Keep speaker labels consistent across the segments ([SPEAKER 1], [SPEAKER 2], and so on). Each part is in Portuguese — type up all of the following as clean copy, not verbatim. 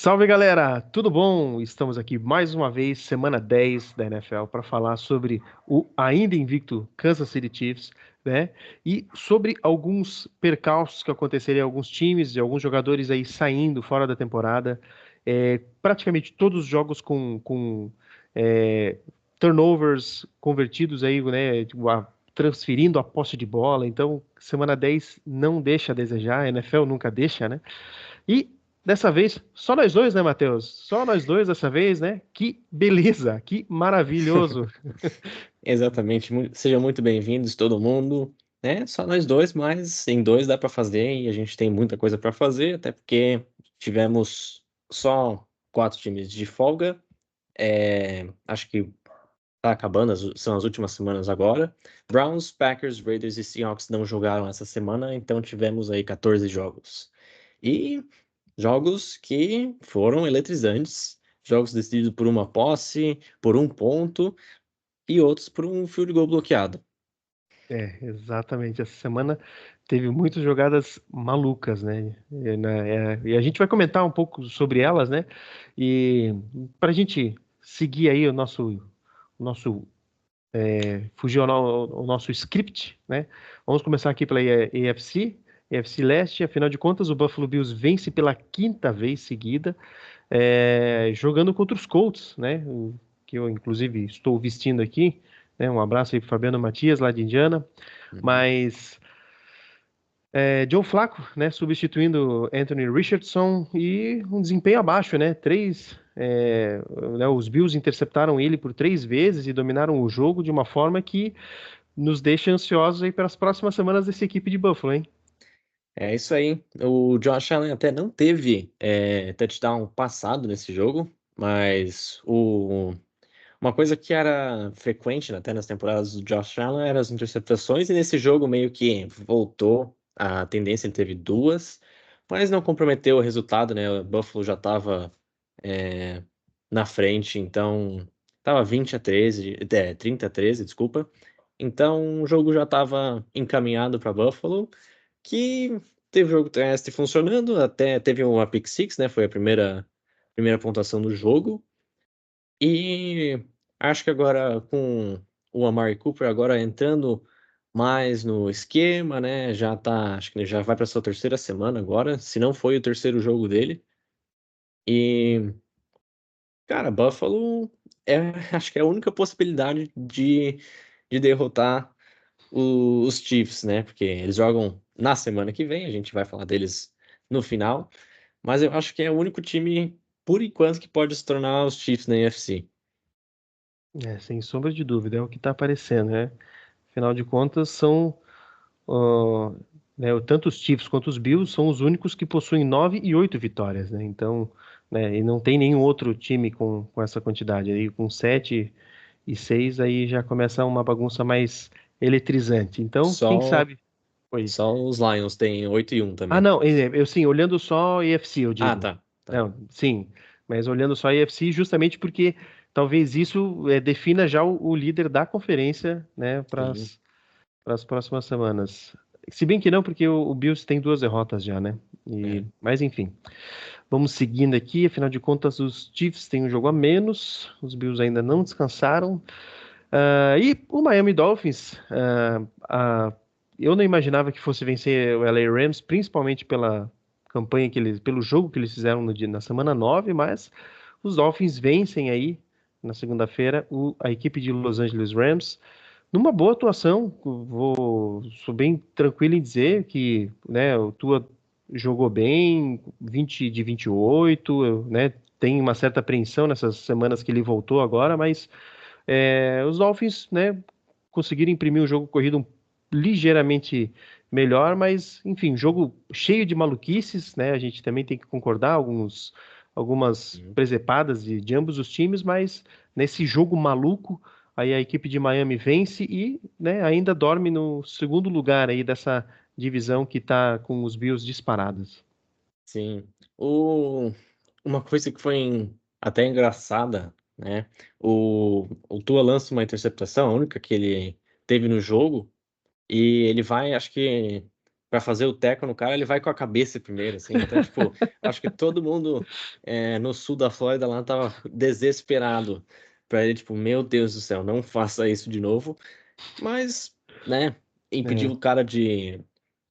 [SPEAKER 1] Salve galera, tudo bom? Estamos aqui mais uma vez, semana 10 da NFL, para falar sobre o ainda invicto Kansas City Chiefs, né? E sobre alguns percalços que aconteceriam em alguns times e alguns jogadores aí saindo fora da temporada. Praticamente todos os jogos com é, turnovers convertidos aí, né? Tipo, transferindo a posse de bola. Então, semana 10 não deixa a desejar, a NFL nunca deixa, né? E dessa vez, só nós dois, né, Matheus? Só nós dois dessa vez, né? Que beleza, que maravilhoso.
[SPEAKER 2] Exatamente. Sejam muito bem-vindos, todo mundo. Né? Só nós dois, mas em dois dá para fazer e a gente tem muita coisa para fazer, até porque tivemos só 4 times de folga. Acho que tá acabando, são as últimas semanas agora. Browns, Packers, Raiders e Seahawks não jogaram essa semana, então tivemos aí 14 jogos. E jogos que foram eletrizantes, jogos decididos por uma posse, por um ponto e outros por um field goal bloqueado.
[SPEAKER 1] Exatamente. Essa semana teve muitas jogadas malucas, né? E a gente vai comentar um pouco sobre elas, né? E para a gente seguir aí o nosso fugir ao nosso script, né? Vamos começar aqui pela AFC Leste. Afinal de contas, o Buffalo Bills vence pela quinta vez seguida. Jogando contra os Colts, né? Que eu, inclusive, estou vestindo aqui. Né? Um abraço aí para Fabiano Matias, lá de Indiana.
[SPEAKER 2] Uhum.
[SPEAKER 1] Mas Joe Flacco, né? Substituindo Anthony Richardson e um desempenho abaixo, né? Né, os Bills interceptaram ele por 3 vezes e dominaram o jogo de uma forma que nos deixa ansiosos aí para as próximas semanas dessa equipe de Buffalo, hein?
[SPEAKER 2] É isso aí. O Josh Allen até não teve touchdown passado nesse jogo, mas uma coisa que era frequente até nas temporadas do Josh Allen eram as interceptações, e nesse jogo meio que voltou a tendência, ele teve duas, mas não comprometeu o resultado, né? O Buffalo já estava na frente, então estava 20-13, 30-13, desculpa. Então o jogo já estava encaminhado para Buffalo, que teve o jogo terrestre funcionando, até teve uma pick six, né? Foi a primeira pontuação do jogo. E acho que agora com o Amari Cooper agora entrando mais no esquema, né? Já tá, acho que ele já vai para sua terceira semana agora, se não foi o terceiro jogo dele. E cara, Buffalo é, acho que é a única possibilidade de derrotar os Chiefs, né? Porque eles jogam na semana que vem, a gente vai falar deles no final, mas eu acho que é o único time, por enquanto, que pode se tornar os Chiefs na NFC.
[SPEAKER 1] Sem sombra de dúvida, é o que está aparecendo, né? Afinal de contas, ó, né, tanto os Chiefs quanto os Bills são os únicos que possuem 9 e 8 vitórias, né? Então, né, e não tem nenhum outro time com essa quantidade. Aí com 7 e 6, aí já começa uma bagunça mais eletrizante. Então, quem
[SPEAKER 2] Só,
[SPEAKER 1] sabe? Oi.
[SPEAKER 2] só os Lions têm 8-1
[SPEAKER 1] Ah,
[SPEAKER 2] também.
[SPEAKER 1] não, eu sim, olhando só a AFC, eu
[SPEAKER 2] Ah,
[SPEAKER 1] digo.
[SPEAKER 2] tá.
[SPEAKER 1] Não, sim, mas olhando só a AFC, justamente porque talvez isso defina já o líder da conferência, né, para
[SPEAKER 2] Sim.
[SPEAKER 1] as próximas semanas. Se bem que não, porque o Bills tem 2 derrotas já, né?
[SPEAKER 2] É.
[SPEAKER 1] Mas enfim, vamos seguindo aqui. Afinal de contas, os Chiefs têm um jogo a menos, os Bills ainda não descansaram. E o Miami Dolphins, eu não imaginava que fosse vencer o LA Rams, principalmente pela campanha pelo jogo que eles fizeram na semana 9, mas os Dolphins vencem aí na segunda-feira a equipe de Los Angeles Rams numa boa atuação. Sou bem tranquilo em dizer que, né, o Tua jogou bem, 20 de 28, né, tem uma certa apreensão nessas semanas que ele voltou agora, mas os Dolphins, né, conseguiram imprimir um jogo corrido ligeiramente melhor, mas, enfim, jogo cheio de maluquices, né? A gente também tem que concordar, algumas
[SPEAKER 2] Sim.
[SPEAKER 1] presepadas de ambos os times, mas nesse jogo maluco, aí a equipe de Miami vence e, né, ainda dorme no segundo lugar aí dessa divisão que tá com os Bills disparados.
[SPEAKER 2] Sim. Uma coisa que foi até engraçada, né? O Tua lança uma interceptação, a única que ele teve no jogo, e ele vai, acho que, para fazer o teco no cara, ele vai com a cabeça primeiro, assim. Então, tipo, acho que todo mundo no sul da Flórida lá tava desesperado para ele, tipo, meu Deus do céu, não faça isso de novo. Mas, né, impediu o cara de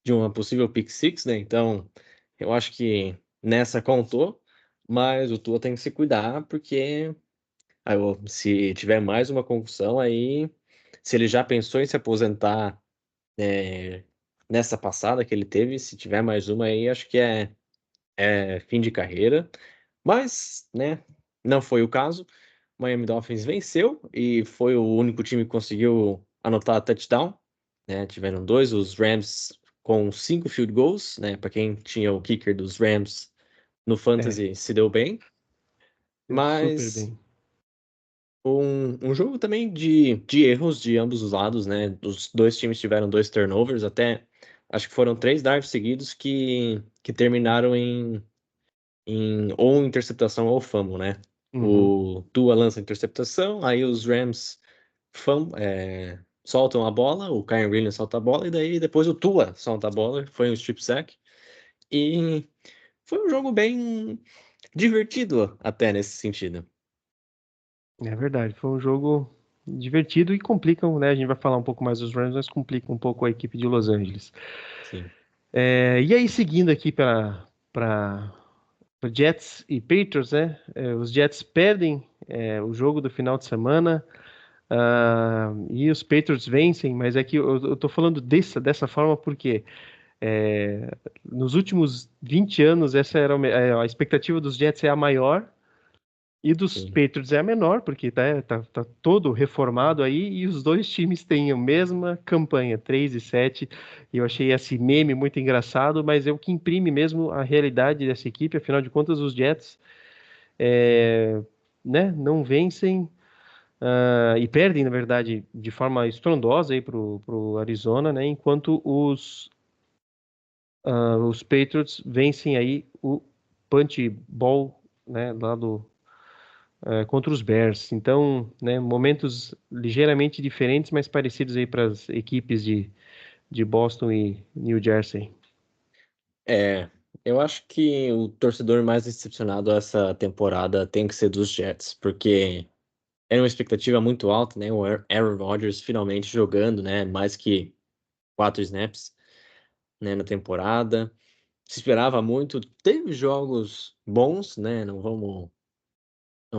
[SPEAKER 2] uma possível pick six, né? Então, eu acho que nessa contou, mas o Tua tem que se cuidar, porque se tiver mais uma concussão, aí, se ele já pensou em se aposentar nessa passada que ele teve, se tiver mais uma aí, acho que é fim de carreira. Mas, né, não foi o caso. O Miami Dolphins venceu e foi o único time que conseguiu anotar touchdown, né? Tiveram dois, os Rams com 5 field goals, né? Para quem tinha o kicker dos Rams no
[SPEAKER 1] É,
[SPEAKER 2] Fantasy se deu bem.
[SPEAKER 1] deu super
[SPEAKER 2] Mas
[SPEAKER 1] bem.
[SPEAKER 2] um jogo também de erros de ambos os lados, né? Os dois times tiveram 2 turnovers, até acho que foram 3 drives seguidos que terminaram em ou interceptação ou fumble, né?
[SPEAKER 1] Uhum.
[SPEAKER 2] O Tua lança a interceptação, aí os Rams soltam a bola, o Kyren Williams solta a bola, e daí depois o Tua solta a bola, foi um strip sack. E foi um jogo bem divertido até nesse sentido.
[SPEAKER 1] É verdade, foi um jogo divertido e complicam, né? A gente vai falar um pouco mais dos Rams, mas complica um pouco a equipe de Los Angeles.
[SPEAKER 2] Sim.
[SPEAKER 1] E aí, seguindo aqui para Jets e Patriots, né? Os Jets perdem o jogo do final de semana, e os Patriots vencem, mas é que eu tô falando dessa forma porque nos últimos 20 anos essa era a expectativa dos Jets é a maior. E dos
[SPEAKER 2] Sim.
[SPEAKER 1] Patriots é a menor, porque tá todo reformado aí, e os dois times têm a mesma campanha, 3-7. E eu achei esse meme muito engraçado, mas é o que imprime mesmo a realidade dessa equipe. Afinal de contas, os Jets não vencem, e perdem, na verdade, de forma estrondosa aí pro Arizona, né? Enquanto os Patriots vencem aí o Punch Bowl, né, lá contra os Bears. Então, né, momentos ligeiramente diferentes, mas parecidos aí para as equipes de Boston e New Jersey.
[SPEAKER 2] É, eu acho que o torcedor mais decepcionado essa temporada tem que ser dos Jets, porque era uma expectativa muito alta, né? O Aaron Rodgers finalmente jogando, né? Mais que 4 snaps, né, na temporada. Se esperava muito, teve jogos bons, né? Não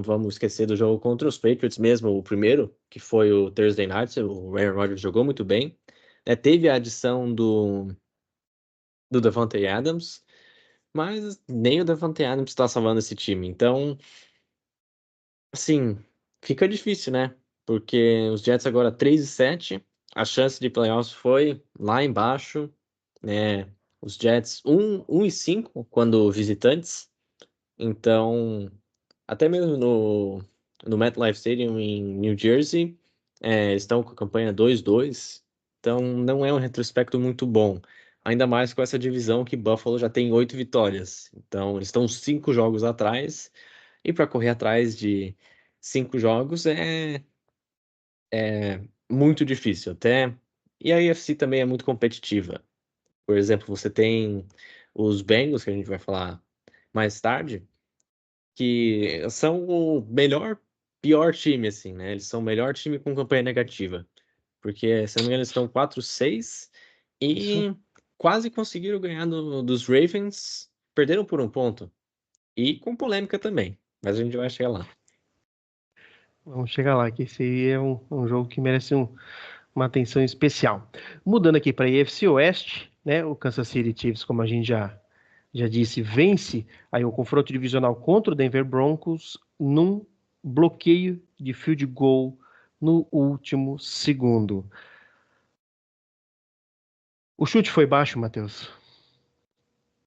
[SPEAKER 2] vamos esquecer do jogo contra os Patriots mesmo, o primeiro, que foi o Thursday Night, o Aaron Rodgers jogou muito bem. Teve a adição do Davante Adams, mas nem o Davante Adams está salvando esse time. Então, assim, fica difícil, né? Porque os Jets agora 3-7, a chance de playoffs foi lá embaixo, né? Os Jets 1-5 quando visitantes. Então, até mesmo no MetLife Stadium em New Jersey, estão com a campanha 2-2. Então, não é um retrospecto muito bom. Ainda mais com essa divisão que Buffalo já tem 8 vitórias. Então, eles estão 5 jogos atrás. E para correr atrás de 5 jogos é muito difícil. E a AFC também é muito competitiva. Por exemplo, você tem os Bengals, que a gente vai falar mais tarde, que são o pior time, assim, né? Eles são o melhor time com campanha negativa. Porque, se não me engano, eles estão 4-6
[SPEAKER 1] Isso.
[SPEAKER 2] e quase conseguiram ganhar dos Ravens, perderam por um ponto. E com polêmica também, mas a gente vai chegar lá.
[SPEAKER 1] Vamos chegar lá, que esse aí é um jogo que merece uma atenção especial. Mudando aqui para a AFC Oeste, né? O Kansas City Chiefs, como a gente já disse, vence aí o confronto divisional contra o Denver Broncos num bloqueio de field goal no último segundo. O chute foi baixo, Matheus.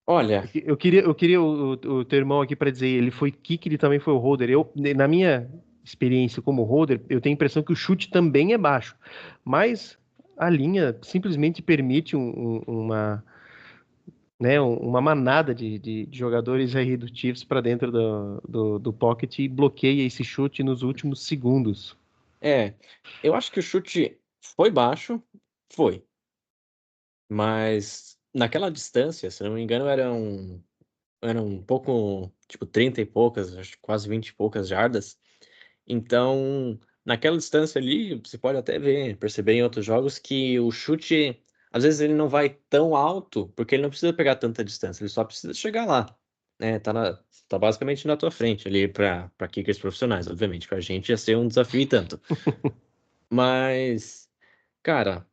[SPEAKER 2] Olha,
[SPEAKER 1] Eu queria o teu irmão aqui para dizer, ele foi kick, ele também foi o holder. Na minha experiência como holder, eu tenho a impressão que o chute também é baixo, mas a linha simplesmente permite uma manada de jogadores aí do Chiefs para dentro do pocket e bloqueia esse chute nos últimos segundos.
[SPEAKER 2] eu acho que o chute foi baixo, foi, mas naquela distância, se não me engano, eram um pouco, tipo, 30 e poucas, acho que quase 20 e poucas jardas. Então, naquela distância ali, você pode até perceber em outros jogos que o chute, às vezes ele não vai tão alto, porque ele não precisa pegar tanta distância, ele só precisa chegar lá, né? Tá basicamente na tua frente ali para kickers profissionais, obviamente, pra gente ia ser um desafio e tanto. Mas, cara,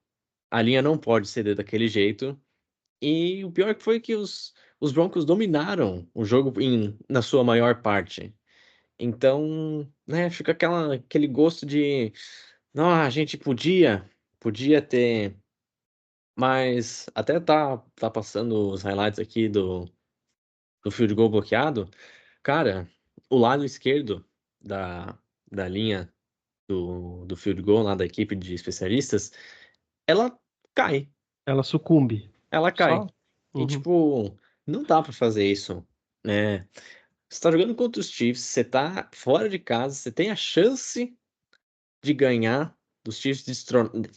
[SPEAKER 2] a linha não pode ceder daquele jeito. E o pior que foi que os Broncos dominaram o jogo na sua maior parte. Então, né, fica aquele gosto de, não, a gente podia ter, mas até tá passando os highlights aqui do field goal bloqueado. Cara, o lado esquerdo da, da linha do field goal lá da equipe de especialistas, ela cai,
[SPEAKER 1] Ela sucumbe.
[SPEAKER 2] ela cai.
[SPEAKER 1] Só.
[SPEAKER 2] E
[SPEAKER 1] Uhum.
[SPEAKER 2] tipo, não dá pra fazer isso, né? Você tá jogando contra os Chiefs, você tá fora de casa, você tem a chance de ganhar, dos Chiefs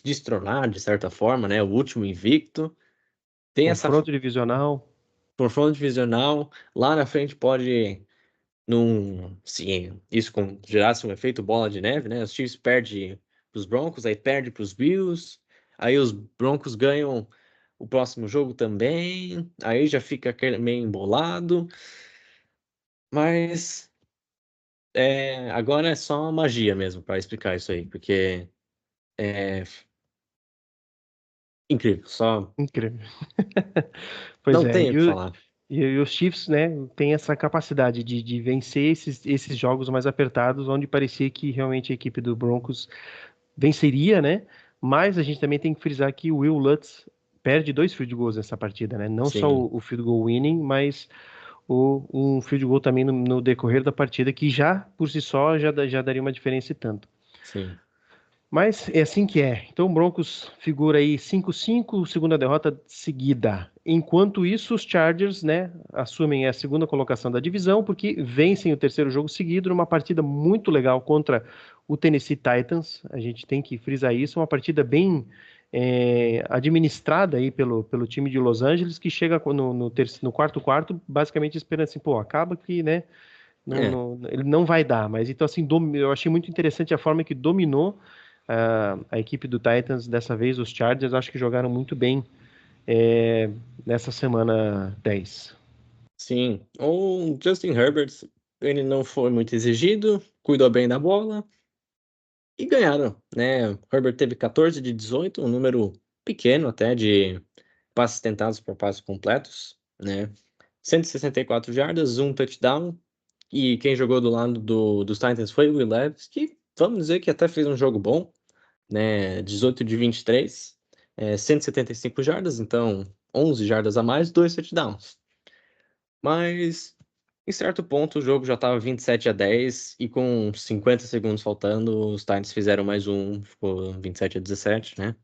[SPEAKER 2] destronar, de certa forma, né? O último invicto. Tem essa
[SPEAKER 1] Confronto divisional.
[SPEAKER 2] confronto divisional. Lá na frente pode, se isso gerasse um efeito bola de neve, né? Os Chiefs perdem para os Broncos, aí perde para os Bills. Aí os Broncos ganham o próximo jogo também. Aí já fica meio embolado. Mas agora é só magia mesmo para explicar isso aí, porque é incrível. Só
[SPEAKER 1] Incrível. Pois
[SPEAKER 2] não
[SPEAKER 1] é,
[SPEAKER 2] tenho o que falar.
[SPEAKER 1] e os Chiefs, né, têm essa capacidade de vencer esses jogos mais apertados, onde parecia que realmente a equipe do Broncos venceria, né? Mas a gente também tem que frisar que o Will Lutz perde 2 field goals nessa partida, né? Não só
[SPEAKER 2] Sim,
[SPEAKER 1] o field goal winning, mas um field goal também no decorrer da partida, que já, por si só, já daria uma diferença e tanto.
[SPEAKER 2] sim.
[SPEAKER 1] Mas é assim que é. Então o Broncos figura aí 5-5, segunda derrota seguida. Enquanto isso, os Chargers, né, assumem a segunda colocação da divisão, porque vencem o terceiro jogo seguido numa partida muito legal contra o Tennessee Titans. A gente tem que frisar isso, uma partida bem administrada aí pelo time de Los Angeles, que chega no quarto, basicamente esperando assim, pô, acaba que, né,
[SPEAKER 2] É,
[SPEAKER 1] ele não vai dar. Mas então, assim, eu achei muito interessante a forma que dominou a equipe do Titans, dessa vez os Chargers, acho que jogaram muito bem é, nessa semana 10.
[SPEAKER 2] sim. O Justin Herbert, ele não foi muito exigido, cuidou bem da bola e ganharam, né? O Herbert teve 14 de 18, um número pequeno até de passes tentados por passes completos, né? 164 jardas, um touchdown. E quem jogou do lado dos Titans foi o Will Levis, que vamos dizer que até fez um jogo bom, né? 18 de 23, 175 jardas, então 11 jardas a mais, 2 touchdowns. Mas em certo ponto o jogo já estava 27-10 e com 50 segundos faltando, os Titans fizeram mais um, ficou 27-17, né?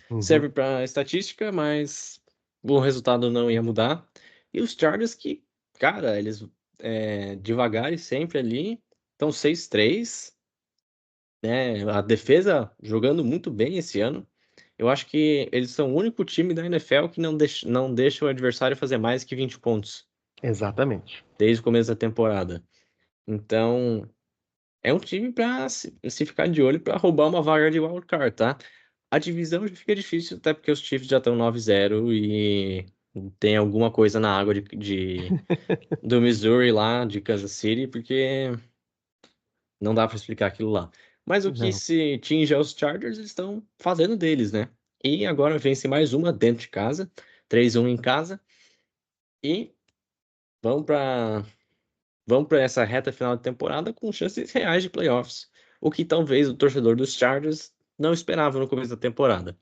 [SPEAKER 1] Uhum.
[SPEAKER 2] Serve para estatística, mas o resultado não ia mudar. E os Chargers que, cara, eles devagar e sempre ali, estão 6-3, né? A defesa jogando muito bem esse ano. Eu acho que eles são o único time da NFL que não deixa o adversário fazer mais que 20 pontos
[SPEAKER 1] Exatamente.
[SPEAKER 2] desde o começo da temporada. Então, é um time para se ficar de olho para roubar uma vaga de wild card, tá? A divisão já fica difícil, até porque os Chiefs já estão 9-0 e tem alguma coisa na água do Missouri lá, de Kansas City, porque não dá para explicar aquilo lá. Mas o que
[SPEAKER 1] Não,
[SPEAKER 2] se tinge aos Chargers, eles estão fazendo deles, né? E agora vence mais uma dentro de casa, 3-1 em casa, e vão para vão para essa reta final de temporada com chances reais de playoffs, o que talvez o torcedor dos Chargers não esperava no começo da temporada.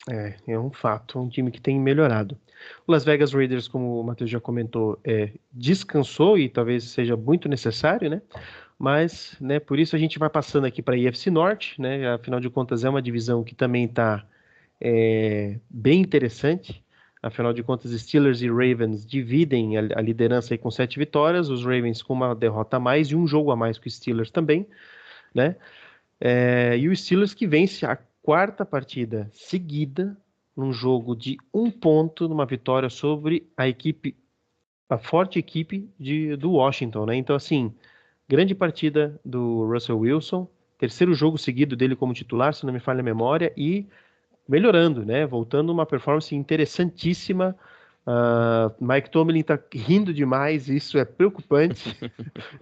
[SPEAKER 1] é um fato, um time que tem melhorado. O Las Vegas Raiders, como o Matheus já comentou, descansou e talvez seja muito necessário, né? Mas, né, por isso a gente vai passando aqui para a IFC Norte, né? Afinal de contas, é uma divisão que também está bem interessante. Afinal de contas, Steelers e Ravens dividem a liderança aí com 7 vitórias, os Ravens com uma derrota a mais e um jogo a mais que os Steelers também, né? E o Steelers que vence a quarta partida seguida num jogo de 1 ponto, numa vitória sobre a forte equipe do Washington, né? Então, assim, grande partida do Russell Wilson, terceiro jogo seguido dele como titular, se não me falha a memória, e melhorando, né? Voltando uma performance interessantíssima. Mike Tomlin tá rindo demais, isso é preocupante.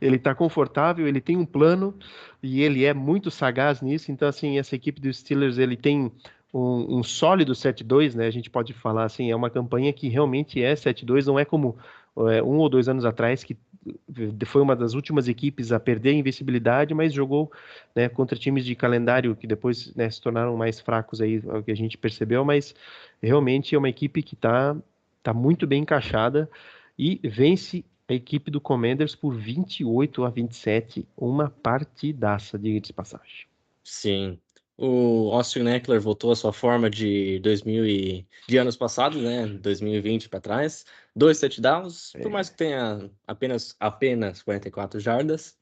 [SPEAKER 1] Ele tá confortável, ele tem um plano e ele é muito sagaz nisso. Então, assim, essa equipe dos Steelers, ele tem um sólido 7-2, né? A gente pode falar assim, é uma campanha que realmente é 7-2, não é como 1 ou 2 anos atrás, que foi uma das últimas equipes a perder a invencibilidade, mas jogou, né, contra times de calendário que depois, né, se tornaram mais fracos aí, é o que a gente percebeu, mas realmente é uma equipe que tá muito bem encaixada e vence a equipe do Commanders por 28-27, uma partidaça, diga de passagem.
[SPEAKER 2] Sim. O Austin Ekeler voltou à sua forma de anos passados, né? 2020 para trás. 2 touchdowns, por mais que tenha apenas 44 jardas.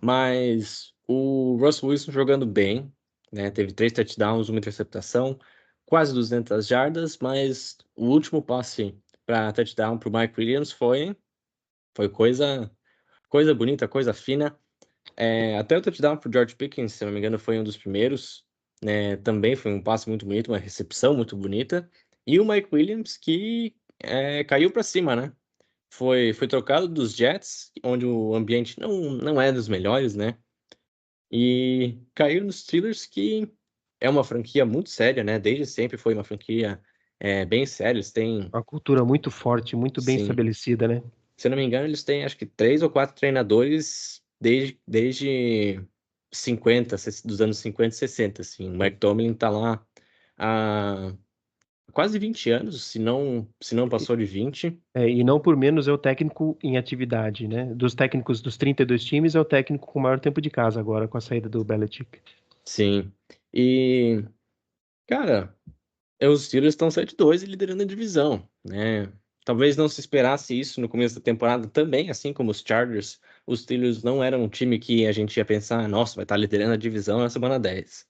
[SPEAKER 2] Mas o Russell Wilson jogando bem, né? Teve 3 touchdowns, uma interceptação, quase 200 jardas, mas o último passe para touchdown para o Mike Williams foi coisa bonita, coisa fina. Até o touchdown pro George Pickens, se não me engano, foi um dos primeiros, né? Também foi um passe muito bonito, uma recepção muito bonita. E o Mike Williams que caiu para cima, né? Foi trocado dos Jets, onde o ambiente não é dos melhores, né? E caiu nos Steelers, que é uma franquia muito séria, né? Desde sempre foi uma franquia bem séria. Eles têm,
[SPEAKER 1] Uma cultura muito forte, muito bem
[SPEAKER 2] sim,
[SPEAKER 1] estabelecida, né?
[SPEAKER 2] se eu não me engano, eles têm acho que 3 ou 4 treinadores desde 50, dos anos 50 e 60, assim. O Mike Tomlin tá lá há quase 20 anos, se não passou de 20.
[SPEAKER 1] E não por menos é o técnico em atividade, né? Dos técnicos dos 32 times, é o técnico com maior tempo de casa agora, com a saída do Belichick.
[SPEAKER 2] Sim. E, cara, os Steelers estão 7-2 e liderando a divisão, né? Talvez não se esperasse isso no começo da temporada também, assim como os Chargers. Os Steelers não eram um time que a gente ia pensar, nossa, vai estar liderando a divisão na semana 10,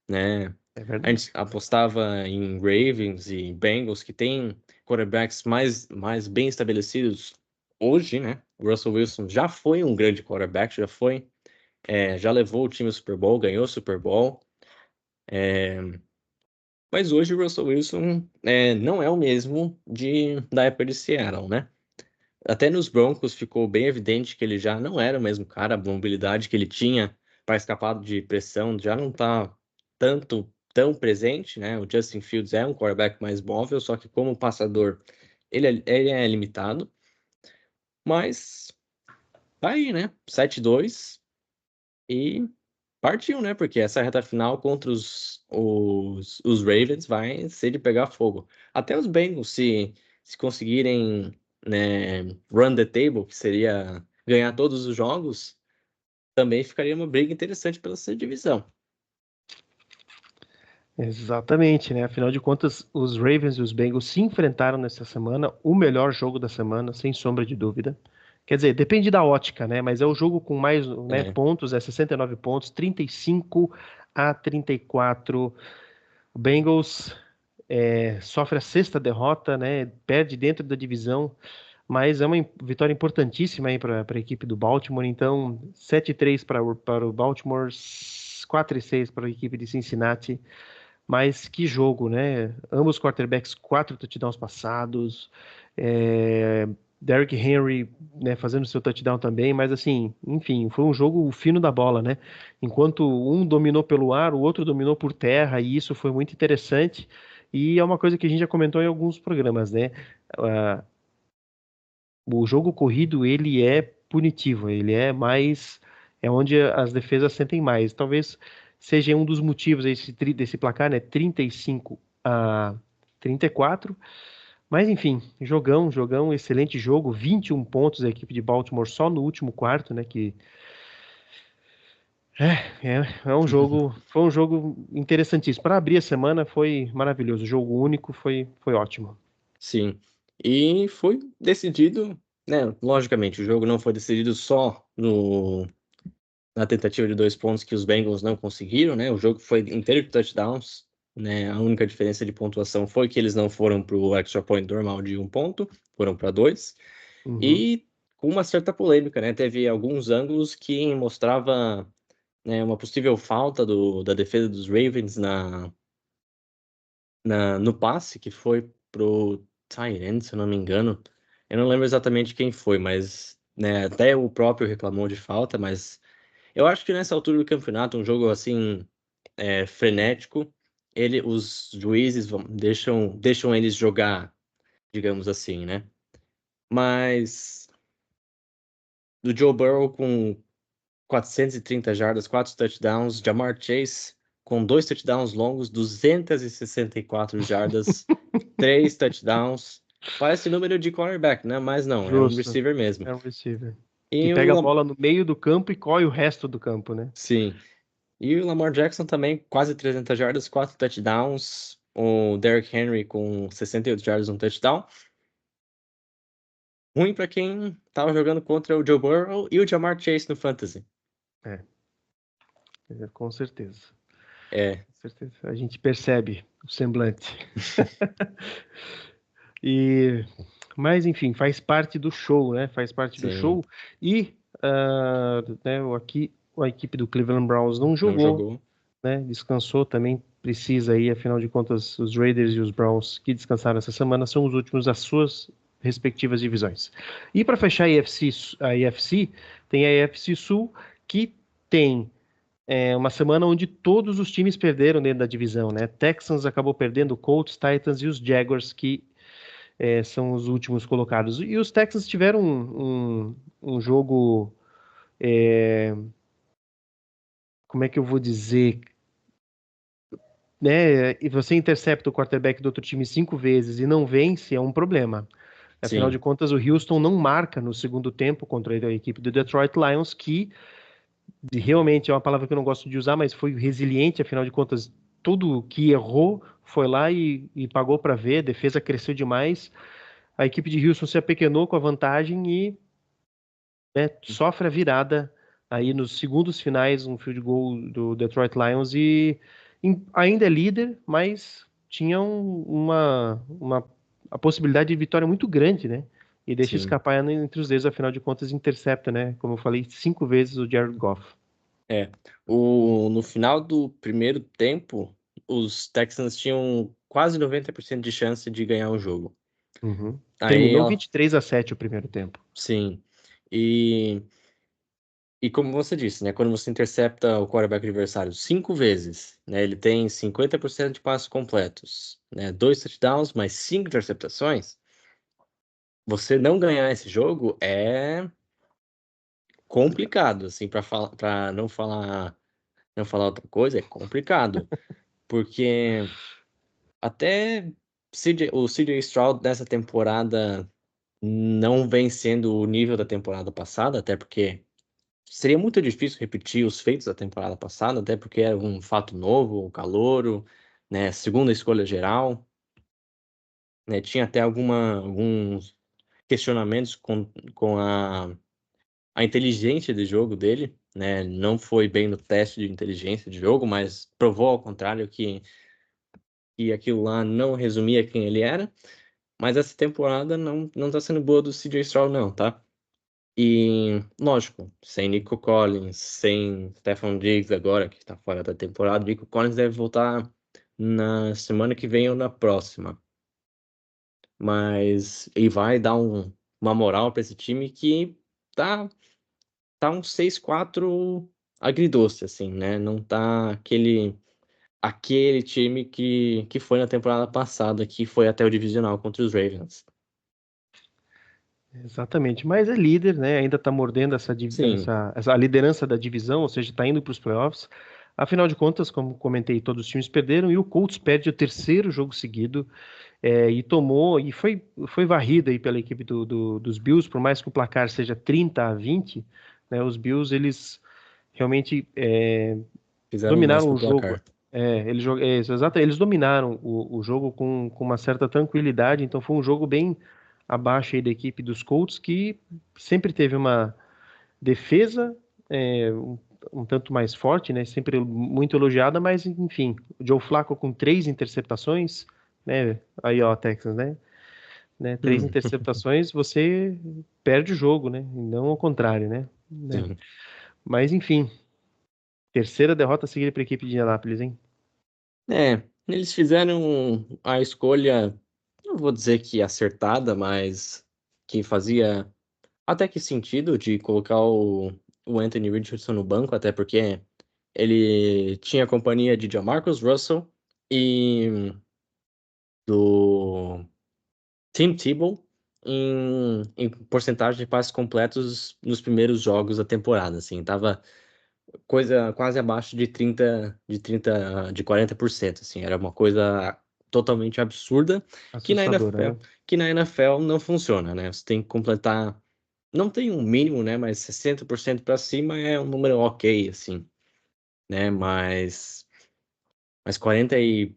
[SPEAKER 2] né?
[SPEAKER 1] É
[SPEAKER 2] A gente
[SPEAKER 1] verdade.
[SPEAKER 2] apostava em Ravens e Bengals, que tem quarterbacks mais bem estabelecidos hoje, né? O Russell Wilson já foi um grande quarterback, já levou o time ao Super Bowl, ganhou o Super Bowl. Mas hoje o Russell Wilson não é o mesmo da época de Seattle, né? Até nos Broncos ficou bem evidente que ele já não era o mesmo cara, a mobilidade que ele tinha para escapar de pressão já não está tão presente, né? O Justin Fields é um quarterback mais móvel, só que como passador ele é limitado, mas tá aí, né? 7-2 e partiu, né? Porque essa reta final contra os Ravens vai ser de pegar fogo. Até os Bengals, se conseguirem, né, run the table, que seria ganhar todos os jogos, também ficaria uma briga interessante pela essa divisão.
[SPEAKER 1] Exatamente, né? Afinal de contas, os Ravens e os Bengals se enfrentaram nessa semana, o melhor jogo da semana, sem sombra de dúvida. Quer dizer, depende da ótica, né? Mas é o jogo com mais, né,
[SPEAKER 2] É,
[SPEAKER 1] pontos, 69 pontos, 35-34. O Bengals sofre a sexta derrota, né? Perde dentro da divisão, mas é uma vitória importantíssima aí para a equipe do Baltimore. Então, 7-3 para o Baltimore, 4-6 para a equipe de Cincinnati. Mas que jogo, né? Ambos quarterbacks, 4 touchdowns passados. É, Derrick Henry, né, fazendo seu touchdown também, mas assim, enfim, foi um jogo fino da bola, né? Enquanto um dominou pelo ar, o outro dominou por terra, e isso foi muito interessante. E é uma coisa que a gente já comentou em alguns programas, né? Ah, o jogo corrido, ele é punitivo, ele é mais, é onde as defesas sentem mais. Talvez seja um dos motivos desse placar, né? 35-34. Mas enfim, jogão, excelente jogo, 21 pontos a equipe de Baltimore só no último quarto, né? Que foi um jogo interessantíssimo. Para abrir a semana foi maravilhoso, jogo único, foi ótimo.
[SPEAKER 2] sim. E foi decidido, né? Logicamente, o jogo não foi decidido só na tentativa de 2 pontos que os Bengals não conseguiram, né? O jogo foi inteiro de touchdowns. né? A única diferença de pontuação foi que eles não foram para o extra point normal de 1 ponto, foram para 2.
[SPEAKER 1] Uhum.
[SPEAKER 2] E com uma certa polêmica, né? Teve alguns ângulos que mostrava, né, uma possível falta da defesa dos Ravens no passe, que foi pro tight end, se eu não me engano. Eu não lembro exatamente quem foi, mas, né, até o próprio reclamou de falta, mas eu acho que nessa altura do campeonato, um jogo assim, frenético, os juízes deixam eles jogar, digamos assim, né? Mas do Joe Burrow com 430 jardas, 4 touchdowns, Ja'Marr Chase com 2 touchdowns longos, 264 jardas, 3 touchdowns. Parece número de cornerback, né? Mas não, é um
[SPEAKER 1] Justo.
[SPEAKER 2] receiver mesmo.
[SPEAKER 1] É um receiver. Que
[SPEAKER 2] E
[SPEAKER 1] pega a bola no meio do campo e corre o resto do campo, né?
[SPEAKER 2] Sim. E o Lamar Jackson também, quase 300 jardas, 4 touchdowns. O Derrick Henry com 68 jardas, um touchdown. Ruim pra quem tava jogando contra o Joe Burrow e o Ja'Marr Chase no Fantasy.
[SPEAKER 1] Com certeza.
[SPEAKER 2] É.
[SPEAKER 1] Com certeza. A gente percebe o semblante. Mas, enfim, faz parte do show, né? Faz parte do
[SPEAKER 2] Sim.
[SPEAKER 1] show. E né, a equipe do Cleveland Browns não
[SPEAKER 2] Não
[SPEAKER 1] jogou,
[SPEAKER 2] jogou.
[SPEAKER 1] né? Descansou também. Precisa aí, afinal de contas, os Raiders e os Browns que descansaram essa semana são os últimos das suas respectivas divisões. E para fechar a AFC, tem a AFC Sul, que tem uma semana onde todos os times perderam dentro da divisão, né? Texans acabou perdendo, Colts, Titans e os Jaguars, que são os últimos colocados. E os Texans tiveram um jogo, como é que eu vou dizer, né? E você intercepta o quarterback do outro time 5 vezes e não vence, é um problema. Afinal de
[SPEAKER 2] Sim.
[SPEAKER 1] contas, o Houston não marca no segundo tempo contra a equipe do Detroit Lions, que realmente é uma palavra que eu não gosto de usar, mas foi resiliente, afinal de contas, tudo que errou foi lá e pagou para ver, a defesa cresceu demais. A equipe de Houston se apequenou com a vantagem e, né, sofre a virada aí nos segundos finais, um field goal do Detroit Lions e ainda é líder, mas tinha a possibilidade de vitória muito grande, né? E deixa
[SPEAKER 2] Sim.
[SPEAKER 1] escapar entre os dedos, afinal de contas, intercepta, né? Como eu falei, 5 vezes o Jared Goff.
[SPEAKER 2] No final do primeiro tempo, os Texans tinham quase 90% de chance de ganhar o jogo.
[SPEAKER 1] Uhum.
[SPEAKER 2] Aí,
[SPEAKER 1] Terminou
[SPEAKER 2] ó,
[SPEAKER 1] 23-7 o primeiro tempo.
[SPEAKER 2] sim. E, e como você disse, né? Quando você intercepta o quarterback adversário 5 vezes, né? Ele tem 50% de passos completos, né? 2 touchdowns, mais 5 interceptações. Você não ganhar esse jogo é complicado, assim, para não falar outra coisa, é complicado. Porque até o CJ Stroud nessa temporada não vem sendo o nível da temporada passada, até porque seria muito difícil repetir os feitos da temporada passada, até porque era um fato novo, o calouro, né, segunda escolha geral, né, tinha até alguns questionamentos com a inteligência de jogo dele, né, não foi bem no teste de inteligência de jogo, mas provou ao contrário que aquilo lá não resumia quem ele era. Mas essa temporada não tá sendo boa do CJ Stroud, não, tá? E, lógico, sem Nico Collins, sem Stephon Diggs agora, que tá fora da temporada, Nico Collins deve voltar na semana que vem ou na próxima. Mas ele vai dar uma moral para esse time que tá um 6-4 agridoce, assim, né? Não tá aquele time que foi na temporada passada, que foi até o divisional contra os Ravens.
[SPEAKER 1] Exatamente, mas é líder, né? Ainda está mordendo
[SPEAKER 2] Sim.
[SPEAKER 1] a liderança da divisão, ou seja, está indo para os playoffs. Afinal de contas, como comentei, todos os times perderam e o Colts perde o terceiro jogo seguido e tomou e foi varrido aí pela equipe dos Bills, por mais que o placar seja 30-20, né? Os Bills eles realmente
[SPEAKER 2] Fizeram mais
[SPEAKER 1] dominaram
[SPEAKER 2] que
[SPEAKER 1] o
[SPEAKER 2] o
[SPEAKER 1] jogo.
[SPEAKER 2] placar.
[SPEAKER 1] Eles dominaram o jogo com uma certa tranquilidade, então foi um jogo bem abaixo aí da equipe dos Colts, que sempre teve uma defesa um tanto mais forte, né? Sempre muito elogiada, mas enfim, o Joe Flacco com 3 interceptações, né? Aí, ó, Texans, né? 3
[SPEAKER 2] Hum,
[SPEAKER 1] interceptações, você perde o jogo, né? E não ao contrário, né?
[SPEAKER 2] sim.
[SPEAKER 1] Mas enfim, terceira derrota seguida para a equipe de Indianápolis, hein?
[SPEAKER 2] Eles fizeram a escolha, não vou dizer que acertada, mas que fazia até que sentido de colocar o Anthony Richardson no banco, até porque ele tinha a companhia de Jamarcus Russell e do Tim Tebow em porcentagem de passes completos nos primeiros jogos da temporada, assim, tava coisa quase abaixo de 40%, assim, era uma coisa totalmente absurda que na
[SPEAKER 1] Assustadora,
[SPEAKER 2] NFL,
[SPEAKER 1] né?
[SPEAKER 2] que na NFL não funciona, né? Você tem que completar, não tem um mínimo, né? Mas 60% para cima é um número ok, assim, né? Mas 44%,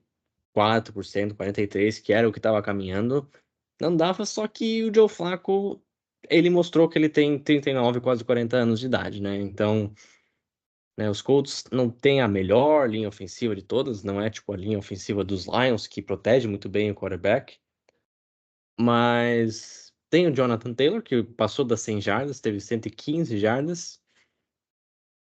[SPEAKER 2] 43%, que era o que estava caminhando, não dava, só que o Joe Flacco, ele mostrou que ele tem 39, quase 40 anos de idade, né? Então, né, os Colts não têm a melhor linha ofensiva de todas, não é tipo a linha ofensiva dos Lions, que protege muito bem o quarterback, mas tem o Jonathan Taylor, que passou das 100 jardas, teve 115 jardas,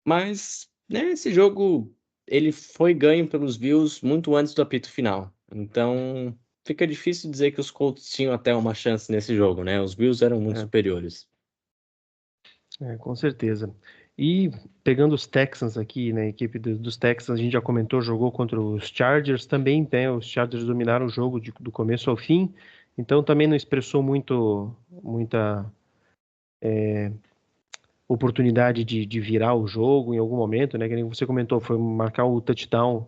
[SPEAKER 2] mas, né, esse jogo ele foi ganho pelos Bills muito antes do apito final. Então, fica difícil dizer que os Colts tinham até uma chance nesse jogo, né? Os Bills eram muito
[SPEAKER 1] É,
[SPEAKER 2] superiores.
[SPEAKER 1] com certeza. E pegando os Texans aqui, né? A equipe dos Texans, a gente já comentou, jogou contra os Chargers também, né? Os Chargers dominaram o jogo do começo ao fim, então também não expressou muita oportunidade de virar o jogo em algum momento, né? Que nem você comentou, foi marcar o touchdown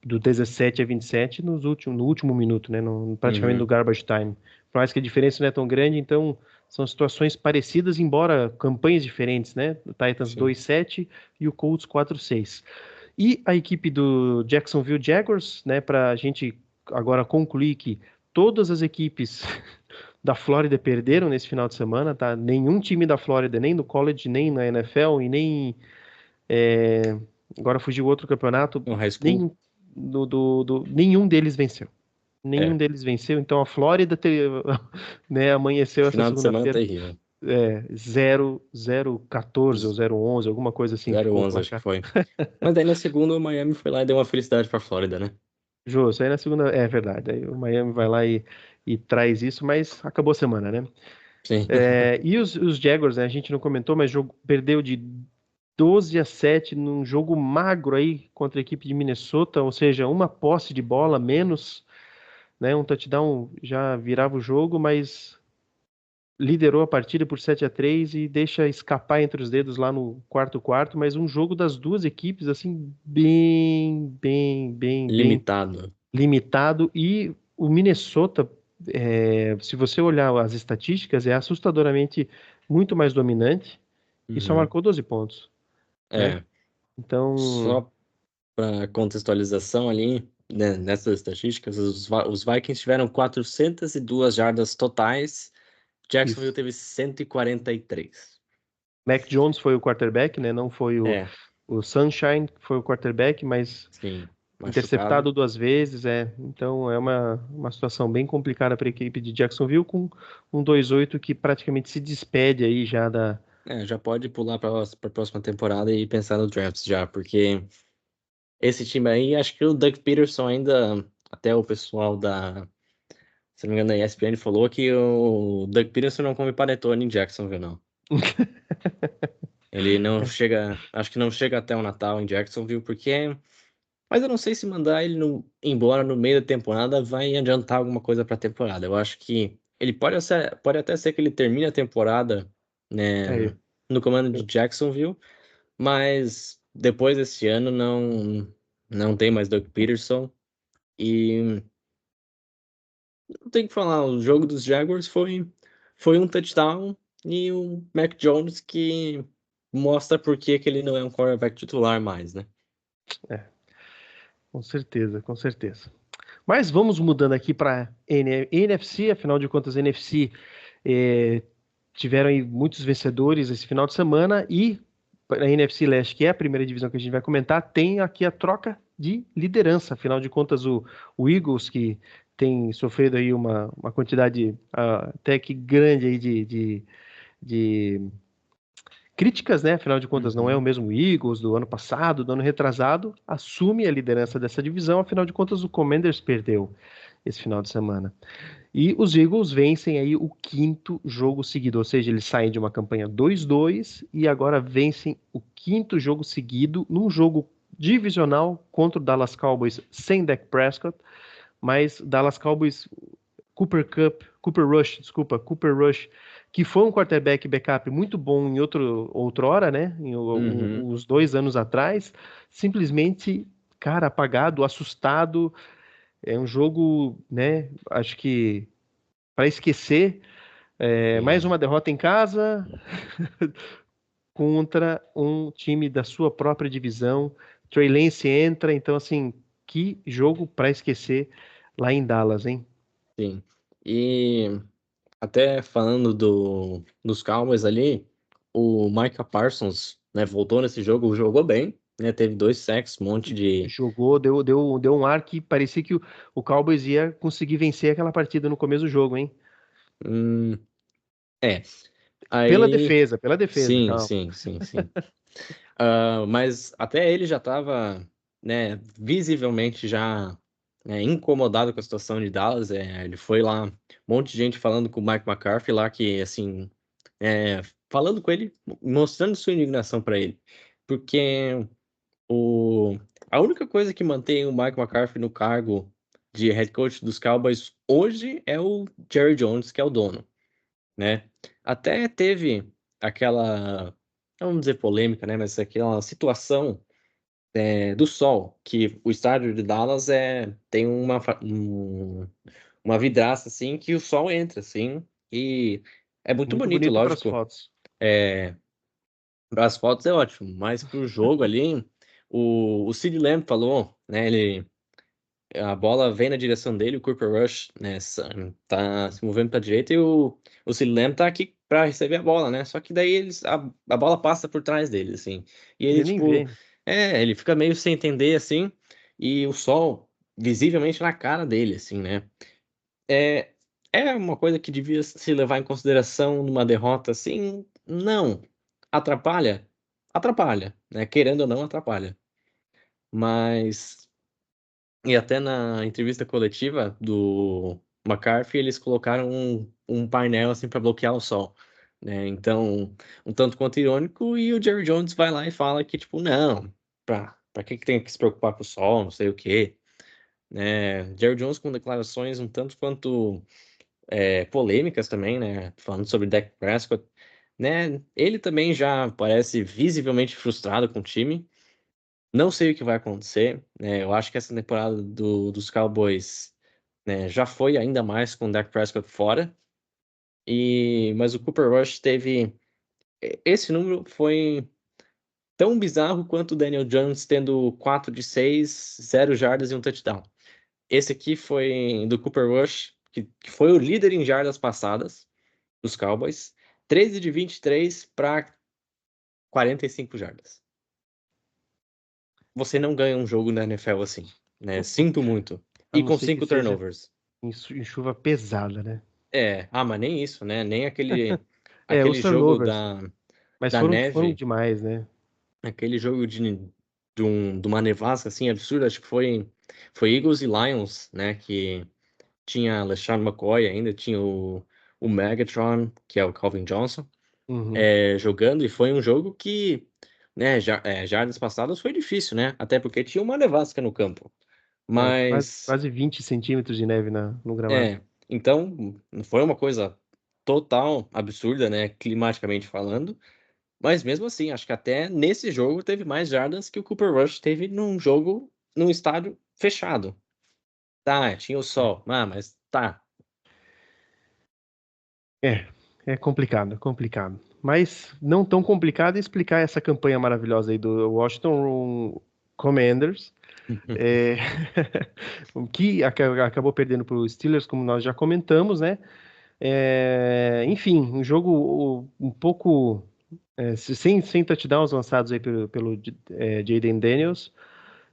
[SPEAKER 1] do 17-27 no último minuto, né? Praticamente no
[SPEAKER 2] Uhum,
[SPEAKER 1] garbage time. Por mais que a diferença não é tão grande, então são situações parecidas, embora campanhas diferentes, né? O Titans
[SPEAKER 2] sim.
[SPEAKER 1] 2-7 e o Colts 4-6. E a equipe do Jacksonville Jaguars, né? Para a gente agora concluir que todas as equipes da Flórida perderam nesse final de semana, tá? Nenhum time da Flórida, nem no college, nem na NFL e nem é, agora fugiu outro campeonato,
[SPEAKER 2] No high school,
[SPEAKER 1] nem nenhum deles venceu. Nenhum
[SPEAKER 2] é.
[SPEAKER 1] deles venceu, então a Flórida né, amanheceu essa
[SPEAKER 2] Final de semana
[SPEAKER 1] segunda-feira
[SPEAKER 2] terrível.
[SPEAKER 1] 0-14 ou 0-11, alguma coisa assim ficou o
[SPEAKER 2] 0-11 acho que
[SPEAKER 1] placar.
[SPEAKER 2] foi. Mas daí na segunda o Miami foi lá e deu uma felicidade pra Flórida, né?
[SPEAKER 1] Justo, aí na segunda, é verdade, aí o Miami vai lá e traz isso, mas acabou a semana, né?
[SPEAKER 2] Sim.
[SPEAKER 1] E os Jaguars, né, a gente não comentou, mas perdeu de 12-7 num jogo magro aí contra a equipe de Minnesota, ou seja, uma posse de bola menos, né? Um touchdown já virava o jogo, mas liderou a partida por 7-3 e deixa escapar entre os dedos lá no quarto quarto, mas um jogo das duas equipes assim bem
[SPEAKER 2] Limitado.
[SPEAKER 1] limitado e o Minnesota, se você olhar as estatísticas, é assustadoramente muito mais dominante e só
[SPEAKER 2] Uhum.
[SPEAKER 1] marcou 12 pontos, né?
[SPEAKER 2] É,
[SPEAKER 1] Então,
[SPEAKER 2] só para contextualização ali, né, nessas estatísticas, os Vikings tiveram 402 jardas totais, Jacksonville
[SPEAKER 1] isso.
[SPEAKER 2] teve 143.
[SPEAKER 1] Mac Jones foi o quarterback, né? Não foi
[SPEAKER 2] É,
[SPEAKER 1] o Sunshine que foi o quarterback, mas
[SPEAKER 2] sim, machucado.
[SPEAKER 1] interceptado 2 vezes, Então é uma situação bem complicada para a equipe de Jacksonville com um 2-8 que praticamente se despede aí já da.
[SPEAKER 2] É, já pode pular para a próxima temporada e pensar no draft já, porque esse time aí, acho que o Doug Peterson ainda, até o pessoal se não me engano, da ESPN falou que o Doug Peterson não come panetone em Jacksonville, não. Ele não chega, acho que não chega até o Natal em Jacksonville, porque. Mas eu não sei se mandar ele embora no meio da temporada vai adiantar alguma coisa para a temporada. Eu acho que ele pode até ser que ele termine a temporada, né,
[SPEAKER 1] É,
[SPEAKER 2] no comando de Jacksonville, mas depois desse ano não tem mais Doug Peterson. E não tem o que falar, o jogo dos Jaguars foi um touchdown e o Mac Jones que mostra por que que ele não é um quarterback titular mais, né?
[SPEAKER 1] é, com certeza, com certeza. Mas vamos mudando aqui para NFC, afinal de contas, NFC tiveram aí muitos vencedores esse final de semana e na NFC Leste, que é a primeira divisão que a gente vai comentar, tem aqui a troca de liderança. Afinal de contas, o Eagles, que tem sofrido aí uma quantidade até que grande aí de críticas, né? Afinal de contas, não é o
[SPEAKER 2] Uhum.
[SPEAKER 1] mesmo Eagles do ano passado, do ano retrasado, assume a liderança dessa divisão. Afinal de contas, o Commanders perdeu esse final de semana. E os Eagles vencem aí o quinto jogo seguido, ou seja, eles saem de uma campanha 2-2 e agora vencem o quinto jogo seguido num jogo divisional contra o Dallas Cowboys sem Dak Prescott, mas Dallas Cowboys Cooper Rush, desculpa, Cooper Rush, que foi um quarterback backup muito bom em outrora, né?
[SPEAKER 2] Uhum.
[SPEAKER 1] Uns 2 anos atrás, simplesmente, cara, apagado, assustado. É um jogo, né? Acho que para esquecer. Mais
[SPEAKER 2] Sim.
[SPEAKER 1] uma derrota em casa contra um time da sua própria divisão. Trey Lance entra, então assim, que jogo para esquecer lá em Dallas, hein?
[SPEAKER 2] Sim. E até falando dos Cowboys ali, o Micah Parsons, né, voltou nesse jogo, jogou bem, né, teve 2 sacks, um monte de...
[SPEAKER 1] Jogou, deu um ar que parecia que o Cowboys ia conseguir vencer aquela partida no começo do jogo, hein?
[SPEAKER 2] Hum, é, aí...
[SPEAKER 1] Pela defesa,
[SPEAKER 2] Sim,
[SPEAKER 1] calma.
[SPEAKER 2] sim, sim, sim. Mas até ele já estava, né, visivelmente já incomodado com a situação de Dallas. Ele foi lá, um monte de gente falando com o Mike McCarthy lá, que assim, falando com ele, mostrando sua indignação para ele, porque o, a única coisa que mantém o Mike McCarthy no cargo de head coach dos Cowboys hoje é o Jerry Jones, que é o dono, né? Até teve aquela, não vamos dizer polêmica, né? Mas aquela situação do sol, que o estádio de Dallas tem uma vidraça assim que o sol entra assim e é muito
[SPEAKER 1] Muito
[SPEAKER 2] bonito,
[SPEAKER 1] bonito para as
[SPEAKER 2] lógico.
[SPEAKER 1] fotos.
[SPEAKER 2] É, para as fotos é ótimo, mas para o jogo ali, o Sid Lamb falou, né? A bola vem na direção dele, o Cooper Rush, né, tá se movendo para direita e o CeeDee Lamb tá aqui para receber a bola, né? Só que daí a bola passa por trás dele, assim. E ele,
[SPEAKER 1] Ele nem
[SPEAKER 2] tipo,
[SPEAKER 1] vê.
[SPEAKER 2] ele fica meio sem entender, assim, e o sol visivelmente na cara dele, assim, né? É, é uma coisa que devia se levar em consideração numa derrota, assim? Não. Atrapalha? Atrapalha, né? Querendo ou não, atrapalha. Mas. E até na entrevista coletiva do McCarthy, eles colocaram um painel assim para bloquear o sol, né? Então, um tanto quanto irônico, e o Jerry Jones vai lá e fala que, tipo, não, pra que tem que se preocupar com o sol, não sei o quê, né? Jerry Jones com declarações um tanto quanto polêmicas também, né? Falando sobre Dak Prescott, né? Ele também já parece visivelmente frustrado com o time. Não sei o que vai acontecer, né? Eu acho que essa temporada dos Cowboys, né, já foi ainda mais com o Dak Prescott fora. Mas o Cooper Rush teve. Esse número foi tão bizarro quanto o Daniel Jones tendo 4 de 6, 0 jardas e um touchdown. Esse aqui foi do Cooper Rush, que foi o líder em jardas passadas dos Cowboys. 13 de 23 para 45 jardas. Você não ganha um jogo na NFL assim, né? Sinto muito.
[SPEAKER 1] A
[SPEAKER 2] E
[SPEAKER 1] não
[SPEAKER 2] com
[SPEAKER 1] ser que
[SPEAKER 2] 5
[SPEAKER 1] seja
[SPEAKER 2] turnovers.
[SPEAKER 1] em chuva pesada, né?
[SPEAKER 2] Mas nem isso, né? Nem
[SPEAKER 1] Os
[SPEAKER 2] aquele jogo
[SPEAKER 1] turnovers. Mas
[SPEAKER 2] da
[SPEAKER 1] foram
[SPEAKER 2] neve,
[SPEAKER 1] demais, né?
[SPEAKER 2] aquele jogo de uma nevasca assim absurda, acho que foi Eagles e Lions, né? Que tinha LeSean McCoy ainda, tinha o Megatron, que é o Calvin Johnson,
[SPEAKER 1] Uhum.
[SPEAKER 2] jogando, e foi um jogo que, né, jardas passadas foi difícil, né? Até porque tinha uma nevasca no campo. Mas
[SPEAKER 1] Quase 20 centímetros de neve no gramado.
[SPEAKER 2] É, então não foi uma coisa total absurda, né, climaticamente falando, mas mesmo assim, acho que até nesse jogo teve mais jardas que o Cooper Rush teve num jogo num estádio fechado. Tá, tinha o
[SPEAKER 1] É,
[SPEAKER 2] sol, mas tá.
[SPEAKER 1] é, é complicado, complicado. Mas não tão complicado explicar essa campanha maravilhosa aí do Washington Commanders, é, que acabou perdendo para os Steelers, como nós já comentamos, né? Enfim, um jogo um pouco sem touchdowns lançados aí pelo Jayden Daniels,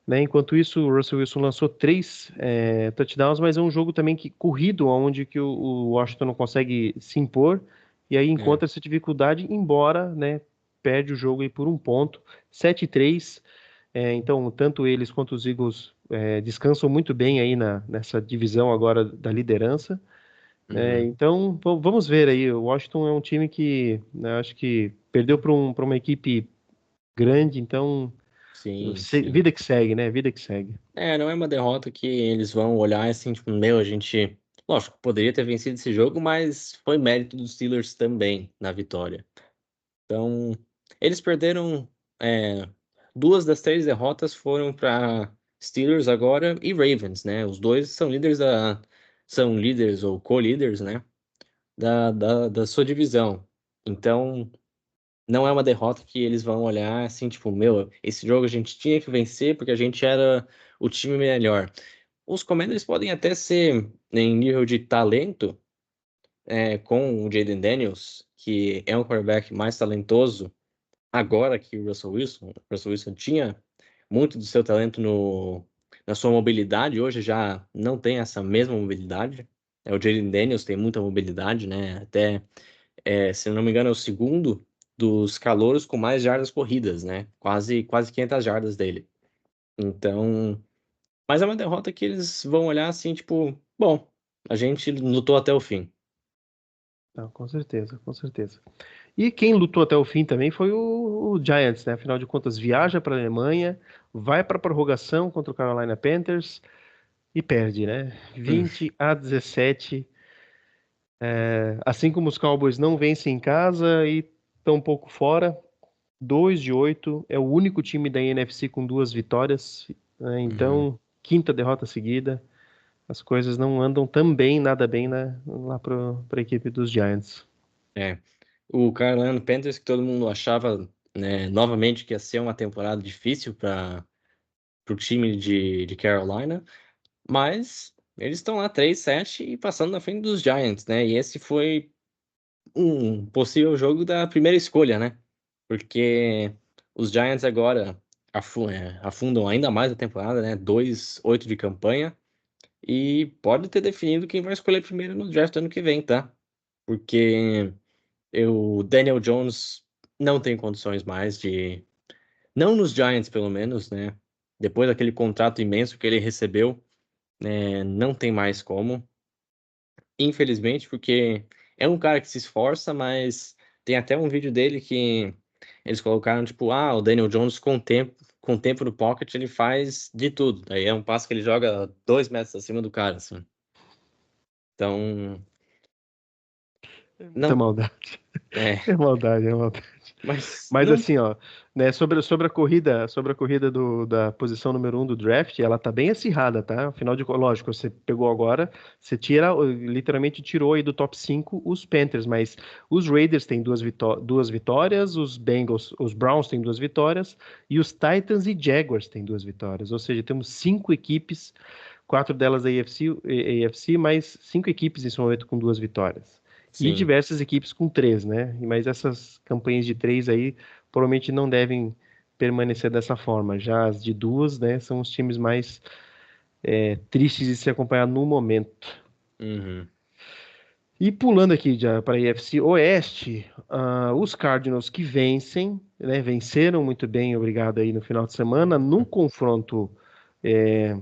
[SPEAKER 1] né? Enquanto isso, o Russell Wilson lançou 3 touchdowns, mas é um jogo também corrido, onde que o Washington não consegue se impor, e aí
[SPEAKER 2] É.
[SPEAKER 1] encontra essa dificuldade, embora, né, perde o jogo aí por 1 ponto, 7-3. Então, tanto eles quanto os Eagles descansam muito bem aí nessa divisão agora da liderança.
[SPEAKER 2] Uhum.
[SPEAKER 1] Então, vamos ver aí. O Washington é um time que, né, acho que perdeu para uma equipe grande, então
[SPEAKER 2] Sim, sim.
[SPEAKER 1] vida que segue, né? Vida que segue.
[SPEAKER 2] Não é uma derrota que eles vão olhar assim, tipo, meu, a gente. Lógico, poderia ter vencido esse jogo, mas foi mérito dos Steelers também na vitória. Então, eles perderam. é, 2 das 3 derrotas foram para Steelers agora e Ravens, né? Os dois são líderes são líderes ou co-líderes, né? Da sua divisão. Então, não é uma derrota que eles vão olhar assim, tipo, meu, esse jogo a gente tinha que vencer porque a gente era o time melhor. Os Commanders podem até ser em nível de talento, com o Jayden Daniels, que é um quarterback mais talentoso agora que o Russell Wilson. O Russell Wilson tinha muito do seu talento na sua mobilidade, hoje já não tem essa mesma mobilidade. O Jayden Daniels tem muita mobilidade, né? Até, se eu não me engano, é o segundo dos calouros com mais jardas corridas, né? Quase 500 jardas dele. Então, mas é uma derrota que eles vão olhar assim, tipo, bom, a gente lutou até o fim.
[SPEAKER 1] Não, com certeza, com certeza. E quem lutou até o fim também foi o Giants, né? Afinal de contas, viaja para a Alemanha, vai para a prorrogação contra o Carolina Panthers e perde, né?
[SPEAKER 2] Hum,
[SPEAKER 1] 20-17. Assim como os Cowboys não vencem em casa e tão um pouco fora, 2-8, é o único time da NFC com 2 vitórias, né?
[SPEAKER 2] uhum.
[SPEAKER 1] Então, quinta derrota seguida. As coisas não andam tão bem, nada bem, né, lá para a equipe dos Giants.
[SPEAKER 2] É. O Carolina Panthers, que todo mundo achava, né, novamente que ia ser uma temporada difícil para o time de Carolina, mas eles estão lá 3-7 e passando na frente dos Giants, né? E esse foi um possível jogo da primeira escolha, né? Porque os Giants agora afundam ainda mais a temporada, né? 2-8 de campanha e pode ter definido quem vai escolher primeiro no draft ano que vem, tá? Porque o Daniel Jones não tem condições mais de. Não nos Giants, pelo menos, né? Depois daquele contrato imenso que ele recebeu, né? Não tem mais como. Infelizmente, porque é um cara que se esforça, mas tem até um vídeo dele que eles colocaram, tipo, o Daniel Jones com tempo no pocket, ele faz de tudo. Aí é um passo que ele joga 2 metros acima do cara, assim. Então,
[SPEAKER 1] Muita
[SPEAKER 2] não.
[SPEAKER 1] maldade.
[SPEAKER 2] É,
[SPEAKER 1] É maldade, é maldade.
[SPEAKER 2] mas
[SPEAKER 1] Mas
[SPEAKER 2] não.
[SPEAKER 1] assim, ó, né, sobre a corrida da posição número 1 do draft, ela tá bem acirrada, tá? Afinal de contas, lógico, você pegou agora, você literalmente tirou aí do top 5 os Panthers, mas os Raiders têm 2 vitórias, os Browns têm 2 vitórias, e os Titans e Jaguars têm 2 vitórias. Ou seja, temos 5 equipes, 4 delas da AFC, mais 5 equipes nesse momento com 2 vitórias. E
[SPEAKER 2] Sim.
[SPEAKER 1] diversas equipes com 3, né? Mas essas campanhas de 3 aí provavelmente não devem permanecer dessa forma. Já as de 2, né, são os times mais tristes de se acompanhar no momento.
[SPEAKER 2] Uhum.
[SPEAKER 1] E pulando aqui já para a AFC Oeste, os Cardinals que vencem, né, venceram muito bem, obrigado aí no final de semana, num confronto. é,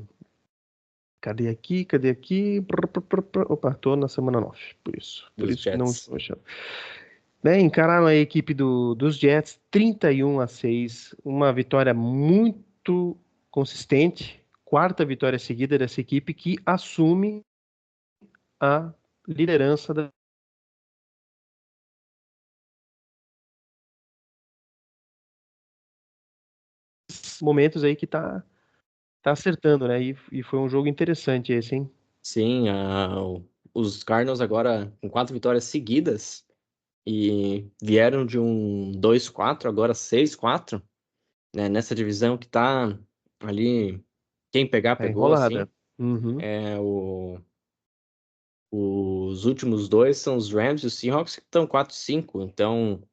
[SPEAKER 1] Cadê aqui? Cadê aqui? Opa, tô na semana 9, por isso. Por
[SPEAKER 2] Dos
[SPEAKER 1] isso que não
[SPEAKER 2] Jets.
[SPEAKER 1] estou achando. Né, encararam a equipe dos Jets 31-6, uma vitória muito consistente, quarta vitória seguida dessa equipe que assume a liderança dos momentos aí que tá acertando, né? E foi um jogo interessante esse, hein?
[SPEAKER 2] Sim, os Cardinals agora com 4 vitórias seguidas e vieram de um 2-4, agora 6-4, né? Nessa divisão que tá ali, quem pegar,
[SPEAKER 1] Tá
[SPEAKER 2] pegou,
[SPEAKER 1] enrolada.
[SPEAKER 2] assim.
[SPEAKER 1] Uhum.
[SPEAKER 2] Os últimos dois são os Rams e os Seahawks que estão 4-5, então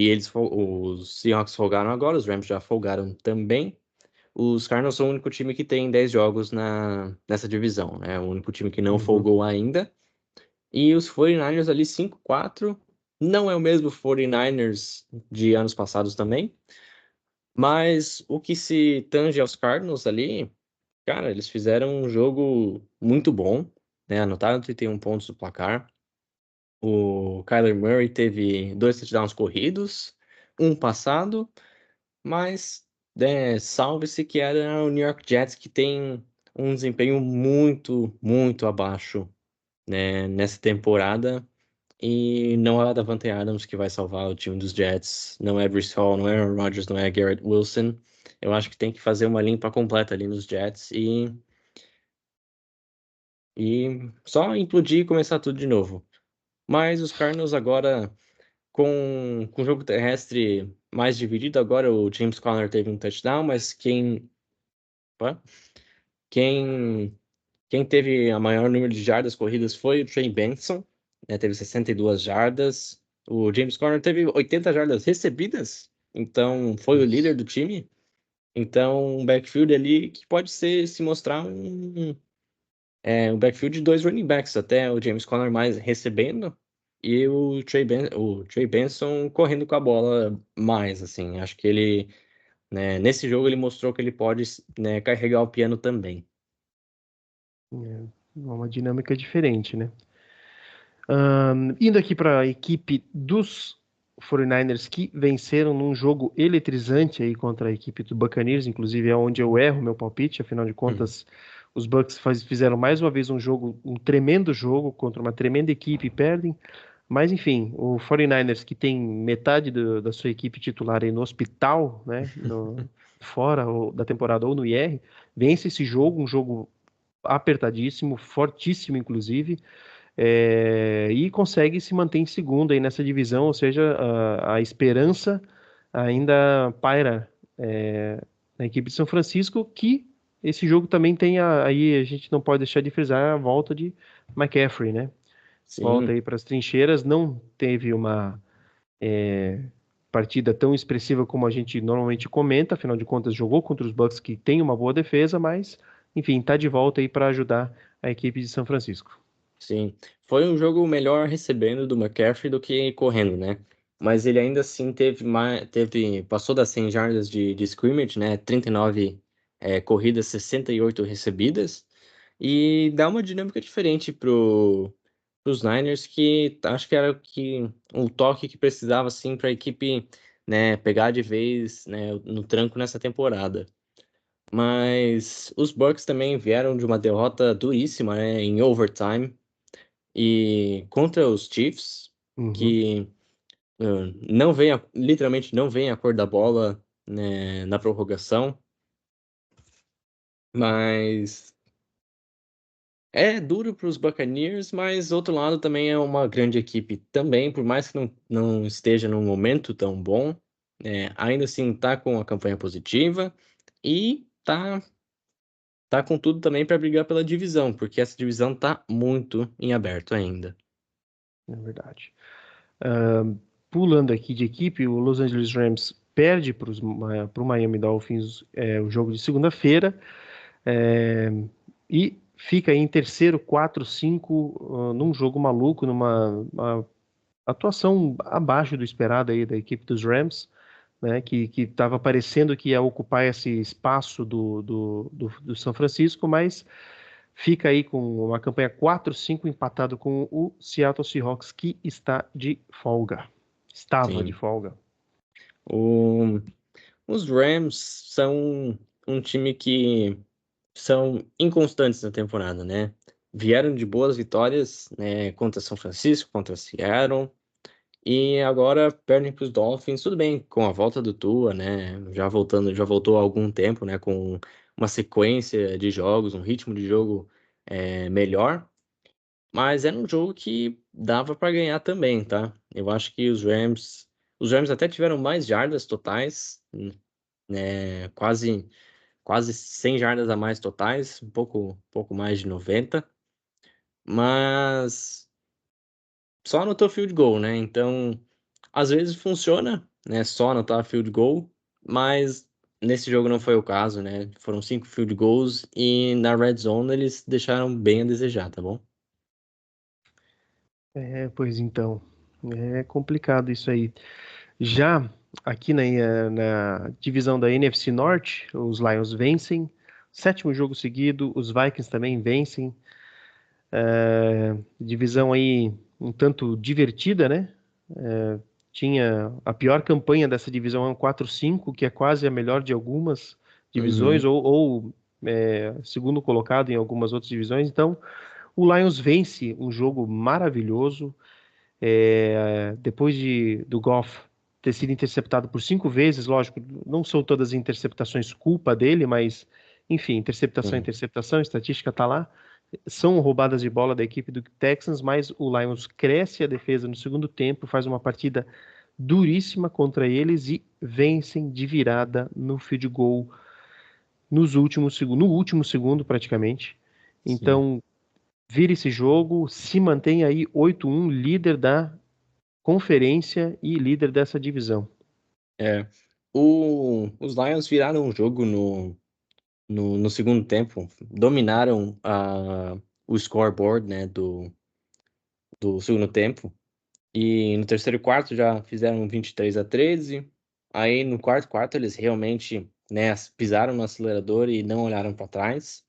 [SPEAKER 2] E os Seahawks folgaram agora, os Rams já folgaram também. Os Cardinals são o único time que tem 10 jogos nessa divisão, né? O único time que não
[SPEAKER 1] Uhum.
[SPEAKER 2] folgou ainda. E os 49ers ali 5-4. Não é o mesmo 49ers de anos passados também. Mas o que se tange aos Cardinals ali, cara, eles fizeram um jogo muito bom, né? Anotaram 31 pontos do placar. O Kyler Murray teve 2 touchdowns corridos, um passado, mas salve-se que era o New York Jets que tem um desempenho muito, muito abaixo, né, nessa temporada. E não é a Davante Adams que vai salvar o time dos Jets, não é Breece Hall, não é Aaron Rodgers, não é Garrett Wilson. Eu acho que tem que fazer uma limpa completa ali nos Jets e só implodir e começar tudo de novo. Mas os Cardinals agora, com o jogo terrestre mais dividido, agora o James Conner teve um touchdown, mas opa, quem, quem teve a maior número de jardas corridas foi o Trey Benson, né, teve 62 jardas. O James Conner teve 80 jardas recebidas, então foi o líder do time. Então, um backfield ali que pode se mostrar um backfield de 2 running backs, até o James Conner mais recebendo e o Trey Benson correndo com a bola mais, assim. Acho que ele, né, nesse jogo ele mostrou que ele pode, né, carregar o piano também.
[SPEAKER 1] É uma dinâmica diferente, né? Indo aqui para a equipe dos 49ers que venceram num jogo eletrizante aí contra a equipe do Buccaneers, inclusive é onde eu erro meu palpite, afinal de
[SPEAKER 2] Uhum.
[SPEAKER 1] contas, os Bucks fizeram mais uma vez um tremendo jogo contra uma tremenda equipe e perdem. Mas enfim, o 49ers que tem metade da sua equipe titular aí no hospital, né, fora da temporada ou no IR, vence esse jogo, um jogo apertadíssimo, fortíssimo inclusive, e consegue se manter em segundo aí nessa divisão, ou seja, a esperança ainda paira na equipe de São Francisco, que esse jogo também tem aí a gente não pode deixar de frisar a volta de McCaffrey, né? Volta
[SPEAKER 2] Sim,
[SPEAKER 1] aí para as trincheiras, não teve uma partida tão expressiva como a gente normalmente comenta, afinal de contas jogou contra os Bucks que tem uma boa defesa, mas enfim, tá de volta aí para ajudar a equipe de São Francisco.
[SPEAKER 2] sim. Foi um jogo melhor recebendo do McCaffrey do que correndo, né? Mas ele ainda assim passou das 100 jardas de scrimmage, né? 39 corridas, 68 recebidas. E dá uma dinâmica diferente pros Niners, que acho que era o toque que precisava, assim, para a equipe, né, pegar de vez, né, no tranco nessa temporada. Mas os Bucks também vieram de uma derrota duríssima, né, em overtime, e contra os Chiefs,
[SPEAKER 1] Uhum.
[SPEAKER 2] que literalmente não vem a cor da bola, né, na prorrogação, mas é duro para os Buccaneers, mas outro lado também é uma grande equipe também, por mais que não esteja num momento tão bom, ainda assim tá com a campanha positiva e tá com tudo também para brigar pela divisão, porque essa divisão tá muito em aberto ainda.
[SPEAKER 1] É verdade. Pulando aqui de equipe, o Los Angeles Rams perde para o Miami Dolphins o jogo de segunda-feira é, e fica aí em terceiro, 4-5, num jogo maluco, numa uma atuação abaixo do esperado aí da equipe dos Rams, né, que estava parecendo que ia ocupar esse espaço do São Francisco, mas fica aí com uma campanha 4-5 empatado com o Seattle Seahawks, que está de folga. Estava de
[SPEAKER 2] Sim.
[SPEAKER 1] folga.
[SPEAKER 2] O- os Rams são um time que são inconstantes na temporada, né? Vieram de boas vitórias, né, contra São Francisco, contra Seattle, e agora perdem para os Dolphins. Tudo bem, com a volta do Tua, né? Já voltou há algum tempo, né? Com uma sequência de jogos, um ritmo de jogo melhor. Mas era um jogo que dava para ganhar também, tá? Eu acho que os Rams até tiveram mais jardas totais, né? Quase 100 jardas a mais totais, pouco mais de 90, mas só anotou field goal, né? Então, às vezes funciona, né? Só anotar field goal, mas nesse jogo não foi o caso, né? Foram 5 field goals e na red zone eles deixaram bem a desejar, tá bom?
[SPEAKER 1] Pois então, é complicado isso aí. Já aqui na divisão da NFC Norte, os Lions vencem. Sétimo jogo seguido, os Vikings também vencem. Divisão aí um tanto divertida, né? Tinha a pior campanha dessa divisão é um 4-5, que é quase a melhor de algumas divisões,
[SPEAKER 2] Uhum,
[SPEAKER 1] ou segundo colocado em algumas outras divisões. Então, o Lions vence um jogo maravilhoso. Depois do Goff ter sido interceptado por 5 vezes, lógico, não são todas as interceptações culpa dele, mas, enfim, interceptação, é
[SPEAKER 2] sim.
[SPEAKER 1] interceptação, a estatística tá lá. São roubadas de bola da equipe do Texans, mas o Lions cresce a defesa no segundo tempo, faz uma partida duríssima contra eles e vencem de virada no field goal no último segundo praticamente.
[SPEAKER 2] Sim.
[SPEAKER 1] Então, vira esse jogo, se mantém aí 8-1, líder da conferência e líder dessa divisão.
[SPEAKER 2] É. Os Lions viraram o jogo no segundo tempo, dominaram o scoreboard, né, do segundo tempo. E no terceiro e quarto já fizeram 23-13. Aí no quarto quarto eles realmente, né, pisaram no acelerador e não olharam para trás.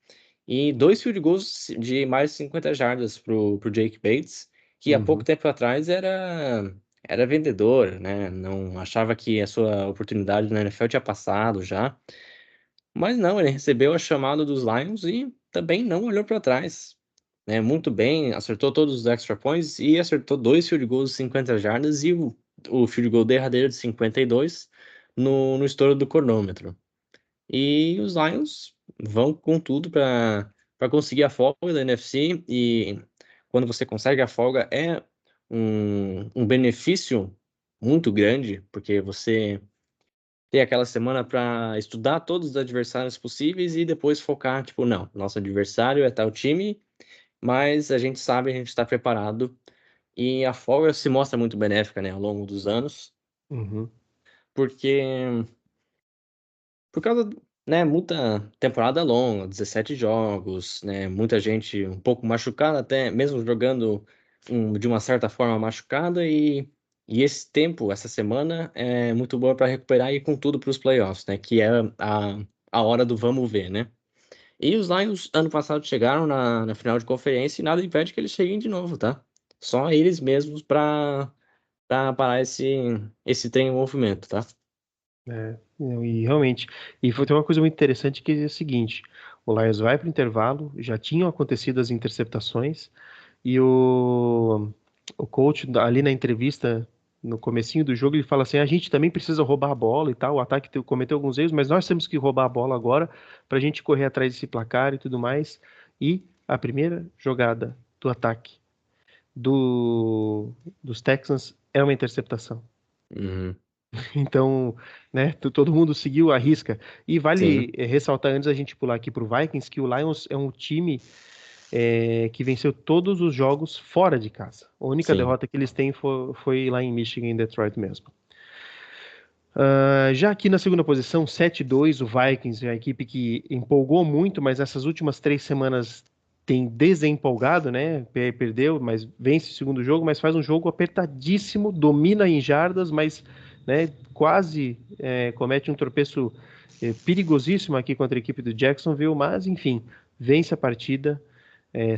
[SPEAKER 2] E 2 field goals de mais de 50 jardas pro Jake Bates, que há pouco
[SPEAKER 1] Uhum,
[SPEAKER 2] tempo atrás era vendedor, né? Não achava que a sua oportunidade na NFL tinha passado já. Mas não, ele recebeu a chamada dos Lions e também não olhou para trás, né? Muito bem, acertou todos os extra points e acertou 2 field goals de 50 jardas e o field goal derradeiro de 52 no estouro do cronômetro. E os Lions vão com tudo para conseguir a folga da NFC. E quando você consegue a folga, é um benefício muito grande, porque você tem aquela semana para estudar todos os adversários possíveis e depois focar, tipo, não, nosso adversário é tal time, mas a gente sabe, a gente está preparado. E a folga se mostra muito benéfica, né, ao longo dos anos,
[SPEAKER 1] uhum.
[SPEAKER 2] porque por causa, né, muita temporada longa, 17 jogos, né, muita gente um pouco machucada, até mesmo jogando de uma certa forma machucada, e esse tempo, essa semana, é muito boa para recuperar e ir com tudo para os playoffs, né, que é a hora do vamos ver, né. E os Lions, ano passado, chegaram na final de conferência e nada impede que eles cheguem de novo, tá? Só eles mesmos para parar esse trem em movimento, tá?
[SPEAKER 1] E realmente, tem uma coisa muito interessante que é o seguinte, o Lions vai para o intervalo, já tinham acontecido as interceptações, e o coach ali na entrevista, no comecinho do jogo, ele fala assim, a gente também precisa roubar a bola e tal, o ataque cometeu alguns erros, mas nós temos que roubar a bola agora para a gente correr atrás desse placar e tudo mais, e a primeira jogada do ataque dos Texans é uma interceptação.
[SPEAKER 2] Uhum.
[SPEAKER 1] Então, né, todo mundo seguiu a risca. E vale
[SPEAKER 2] Sim,
[SPEAKER 1] ressaltar antes da gente pular aqui para o Vikings que o Lions é um time que venceu todos os jogos fora de casa. A única
[SPEAKER 2] sim.
[SPEAKER 1] derrota que eles têm foi lá em Michigan, em Detroit mesmo. Já aqui na segunda posição, 7-2, o Vikings é a equipe que empolgou muito, mas essas últimas 3 semanas tem desempolgado, né? Perdeu, mas vence o segundo jogo, mas faz um jogo apertadíssimo, domina em jardas, mas né, quase comete um tropeço perigosíssimo aqui contra a equipe do Jacksonville, mas enfim, vence a partida.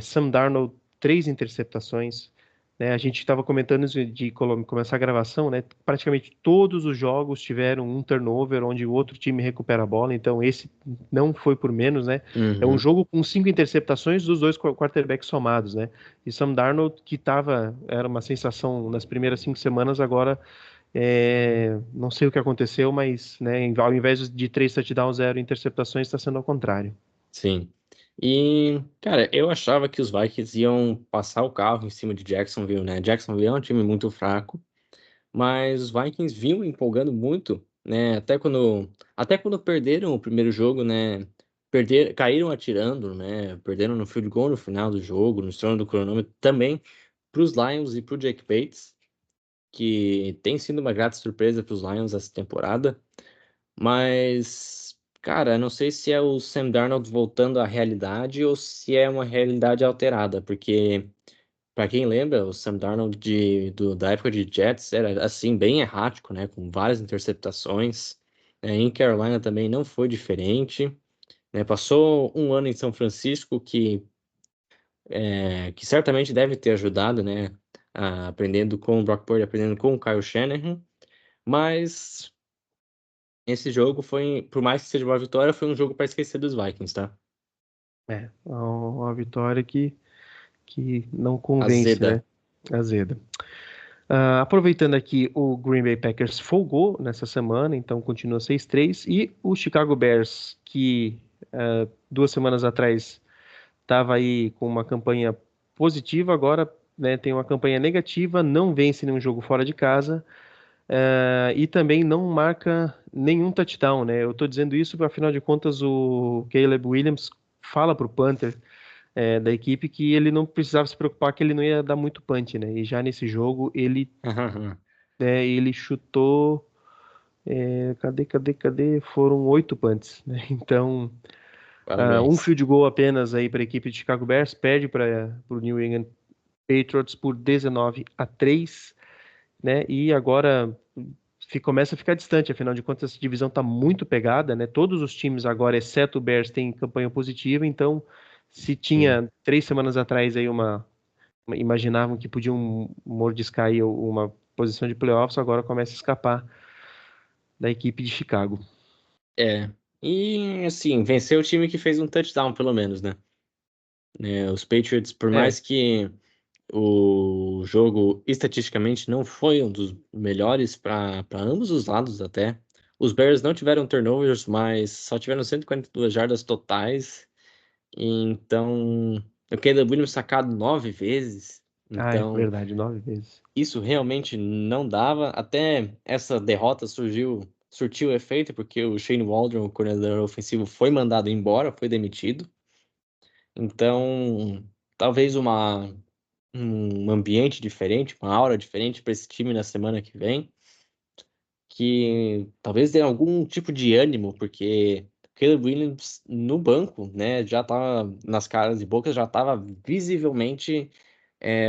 [SPEAKER 1] Sam Darnold, 3 interceptações. Né? A gente estava comentando antes de começar a gravação, né? Praticamente todos os jogos tiveram um turnover onde o outro time recupera a bola, então esse não foi por menos, né? É um
[SPEAKER 2] Uhum.
[SPEAKER 1] jogo com 5 interceptações dos dois quarterbacks somados, né? E Sam Darnold, era uma sensação nas primeiras 5 semanas, agora não sei o que aconteceu, mas né, ao invés de 3 touchdowns, 0 interceptações, está sendo ao contrário.
[SPEAKER 2] Sim. E, cara, eu achava que os Vikings iam passar o carro em cima de Jacksonville, né? Jacksonville é um time muito fraco, mas os Vikings vinham empolgando muito, né? Até quando perderam o primeiro jogo, né? Caíram atirando, né? Perderam no field goal no final do jogo, no estouro do cronômetro, também para os Lions e para o Jake Bates. que tem sido uma grata surpresa para os Lions essa temporada, mas, cara, não sei se é o Sam Darnold voltando à realidade ou se é uma realidade alterada, porque, para quem lembra, o Sam Darnold da época de Jets era, assim, bem errático, né, com várias interceptações. Em Carolina também não foi diferente, né, passou um ano em São Francisco que certamente deve ter ajudado, né, aprendendo com o Brock Purdy, aprendendo com o Kyle Shanahan, mas esse jogo foi, por mais que seja uma vitória, foi um jogo para esquecer dos Vikings, tá?
[SPEAKER 1] É uma vitória que não convence,
[SPEAKER 2] Azeda.
[SPEAKER 1] né? Azeda. Aproveitando aqui, o Green Bay Packers folgou nessa semana, então continua 6-3, e o Chicago Bears, que 2 semanas atrás estava aí com uma campanha positiva, agora, né, tem uma campanha negativa, não vence nenhum jogo fora de casa, e também não marca nenhum touchdown, né? Eu tô dizendo isso porque, afinal de contas, o Caleb Williams fala pro punter da equipe que ele não precisava se preocupar, que ele não ia dar muito punch, né? E já nesse jogo ele chutou, cadê? Foram 8 punts, né? Então, um
[SPEAKER 2] Parabéns.
[SPEAKER 1] field goal apenas aí para a equipe de Chicago Bears, perde para o New England Patriots por 19-3, né? E agora começa a ficar distante, afinal de contas, essa divisão está muito pegada, né? Todos os times agora, exceto o Bears, têm campanha positiva, então se
[SPEAKER 2] Sim.
[SPEAKER 1] tinha 3 semanas atrás aí imaginavam que podiam mordiscar aí uma posição de playoffs, agora começa a escapar da equipe de Chicago.
[SPEAKER 2] É. E, assim, venceu o time que fez um touchdown, pelo menos, né? Os Patriots, por
[SPEAKER 1] É,
[SPEAKER 2] mais que o jogo estatisticamente não foi um dos melhores para ambos os lados até. Os Bears não tiveram turnovers, mas só tiveram 142 jardas totais. Então, o Caleb Williams sacado 9 vezes.
[SPEAKER 1] é
[SPEAKER 2] Então,
[SPEAKER 1] verdade, 9 vezes.
[SPEAKER 2] isso realmente não dava. Até essa derrota surtiu efeito, porque o Shane Waldron, o coordenador ofensivo, foi mandado embora, foi demitido. Então, talvez um ambiente diferente, uma aura diferente para esse time na semana que vem, que talvez dê algum tipo de ânimo, porque Caleb Williams no banco, né, já tava nas caras e bocas, já estava visivelmente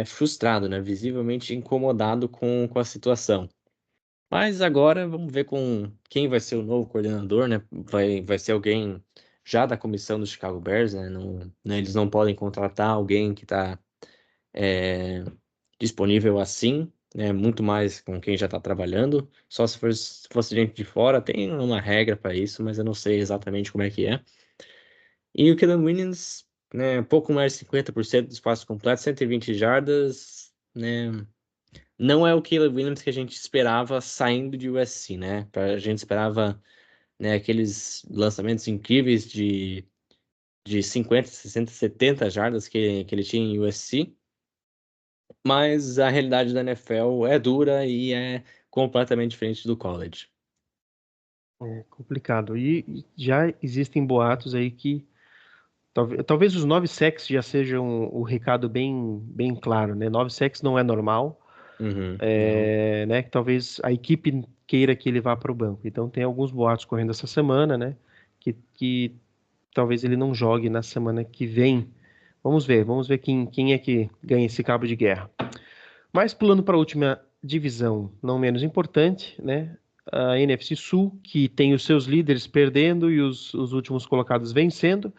[SPEAKER 2] frustrado, né, visivelmente incomodado com a situação. Mas agora vamos ver com quem vai ser o novo coordenador, né? Vai ser alguém já da comissão do Chicago Bears, né? Não, né, eles não podem contratar alguém que está disponível assim, né? Muito mais com quem já está trabalhando. Só se fosse gente de fora, tem uma regra para isso, mas eu não sei exatamente como é que é. E o Caleb Williams, né? Pouco mais de 50% do espaço completo, 120 jardas, né? Não é o Caleb Williams que a gente esperava saindo de USC, né? A gente esperava, né, aqueles lançamentos incríveis de 50, 60, 70 jardas que ele tinha em USC. Mas a realidade da NFL é dura e é completamente diferente do college.
[SPEAKER 1] É complicado. E já existem boatos aí que talvez os 9 sacks já sejam o recado bem claro, né? 9 sacks não é normal,
[SPEAKER 2] Uhum, não.
[SPEAKER 1] né? Que talvez a equipe queira que ele vá para o banco. Então tem alguns boatos correndo essa semana, né? Que talvez ele não jogue na semana que vem. Vamos ver quem é que ganha esse cabo de guerra. Mas pulando para a última divisão, não menos importante, né? A NFC Sul, que tem os seus líderes perdendo e os últimos colocados vencendo.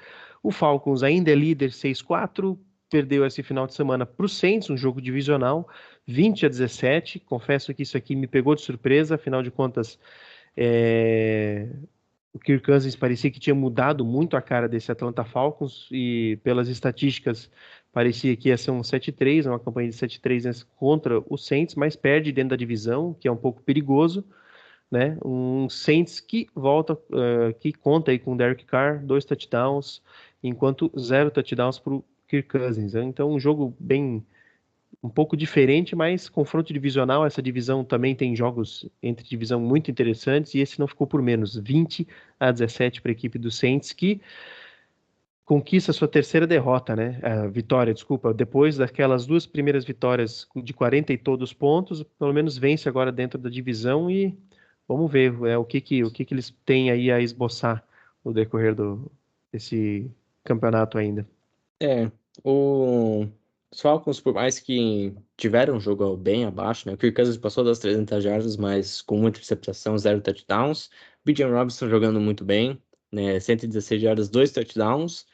[SPEAKER 1] O Falcons ainda é líder 6-4, perdeu esse final de semana para o Saints, um jogo divisional, 20-17. Confesso que isso aqui me pegou de surpresa, afinal de contas, é, o Kirk Cousins parecia que tinha mudado muito a cara desse Atlanta Falcons e pelas estatísticas parecia que ia ser um 7-3, uma campanha de 7-3 contra o Saints, mas perde dentro da divisão, que é um pouco perigoso, né? Um Saints que volta, que conta aí com o Derek Carr, 2 touchdowns, enquanto 0 touchdowns para o Kirk Cousins. Então um jogo bem um pouco diferente, mas confronto divisional, essa divisão também tem jogos entre divisão muito interessantes, e esse não ficou por menos, 20-17 para a equipe do Saints, que conquista sua terceira derrota, né? Vitória, desculpa. Depois daquelas duas primeiras vitórias de 40 e todos pontos, pelo menos vence agora dentro da divisão e vamos ver o que que eles têm aí a esboçar no decorrer desse campeonato ainda.
[SPEAKER 2] É, o... os Falcons, por mais que tiveram um jogo bem abaixo, né? O Kirk Cousins passou das 300 jardas, mas com muita interceptação, zero touchdowns. Bijan Robinson jogando muito bem, né? 116 jardas, dois touchdowns.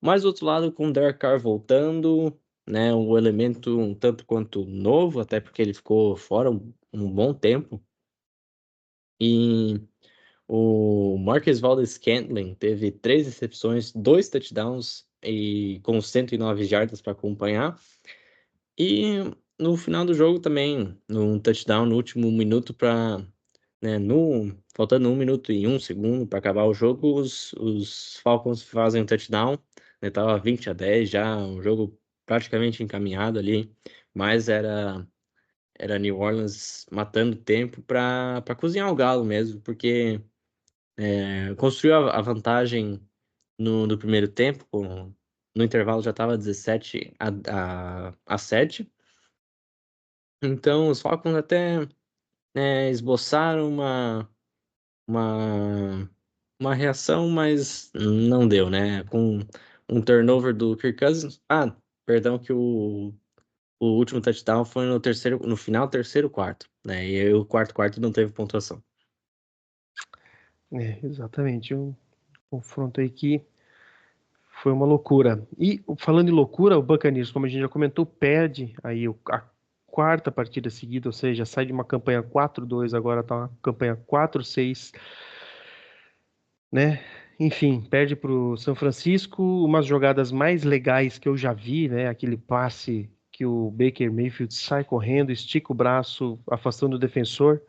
[SPEAKER 2] Mas do outro lado, com o Derek Carr voltando, né? Um elemento um tanto quanto novo, até porque ele ficou fora um bom tempo. E o Marquez Valdes-Scantling teve três recepções, dois touchdowns e com 109 jardas para acompanhar. E no final do jogo também, num touchdown no último minuto para, né, faltando 1 minuto e 1 segundo para acabar o jogo, os Falcons fazem um touchdown, né, tava 20-10 já, um jogo praticamente encaminhado ali, mas era New Orleans matando tempo para cozinhar o galo mesmo, porque construiu a vantagem no primeiro tempo, no intervalo já estava 17 a 7. Então os Falcons até esboçaram uma, uma reação, mas não deu, né? Com um turnover do Kirk Cousins. Ah, perdão, que o último touchdown foi no final do terceiro quarto, né? E aí o quarto quarto não teve pontuação.
[SPEAKER 1] Exatamente, um confronto aí que foi uma loucura. E falando em loucura, o Buccaneers, como a gente já comentou, perde aí a quarta partida seguida, ou seja, sai de uma campanha 4-2, agora tá uma campanha 4-6, né? Enfim, perde para o São Francisco, umas jogadas mais legais que eu já vi, né? Aquele passe que o Baker Mayfield sai correndo, estica o braço, afastando o defensor,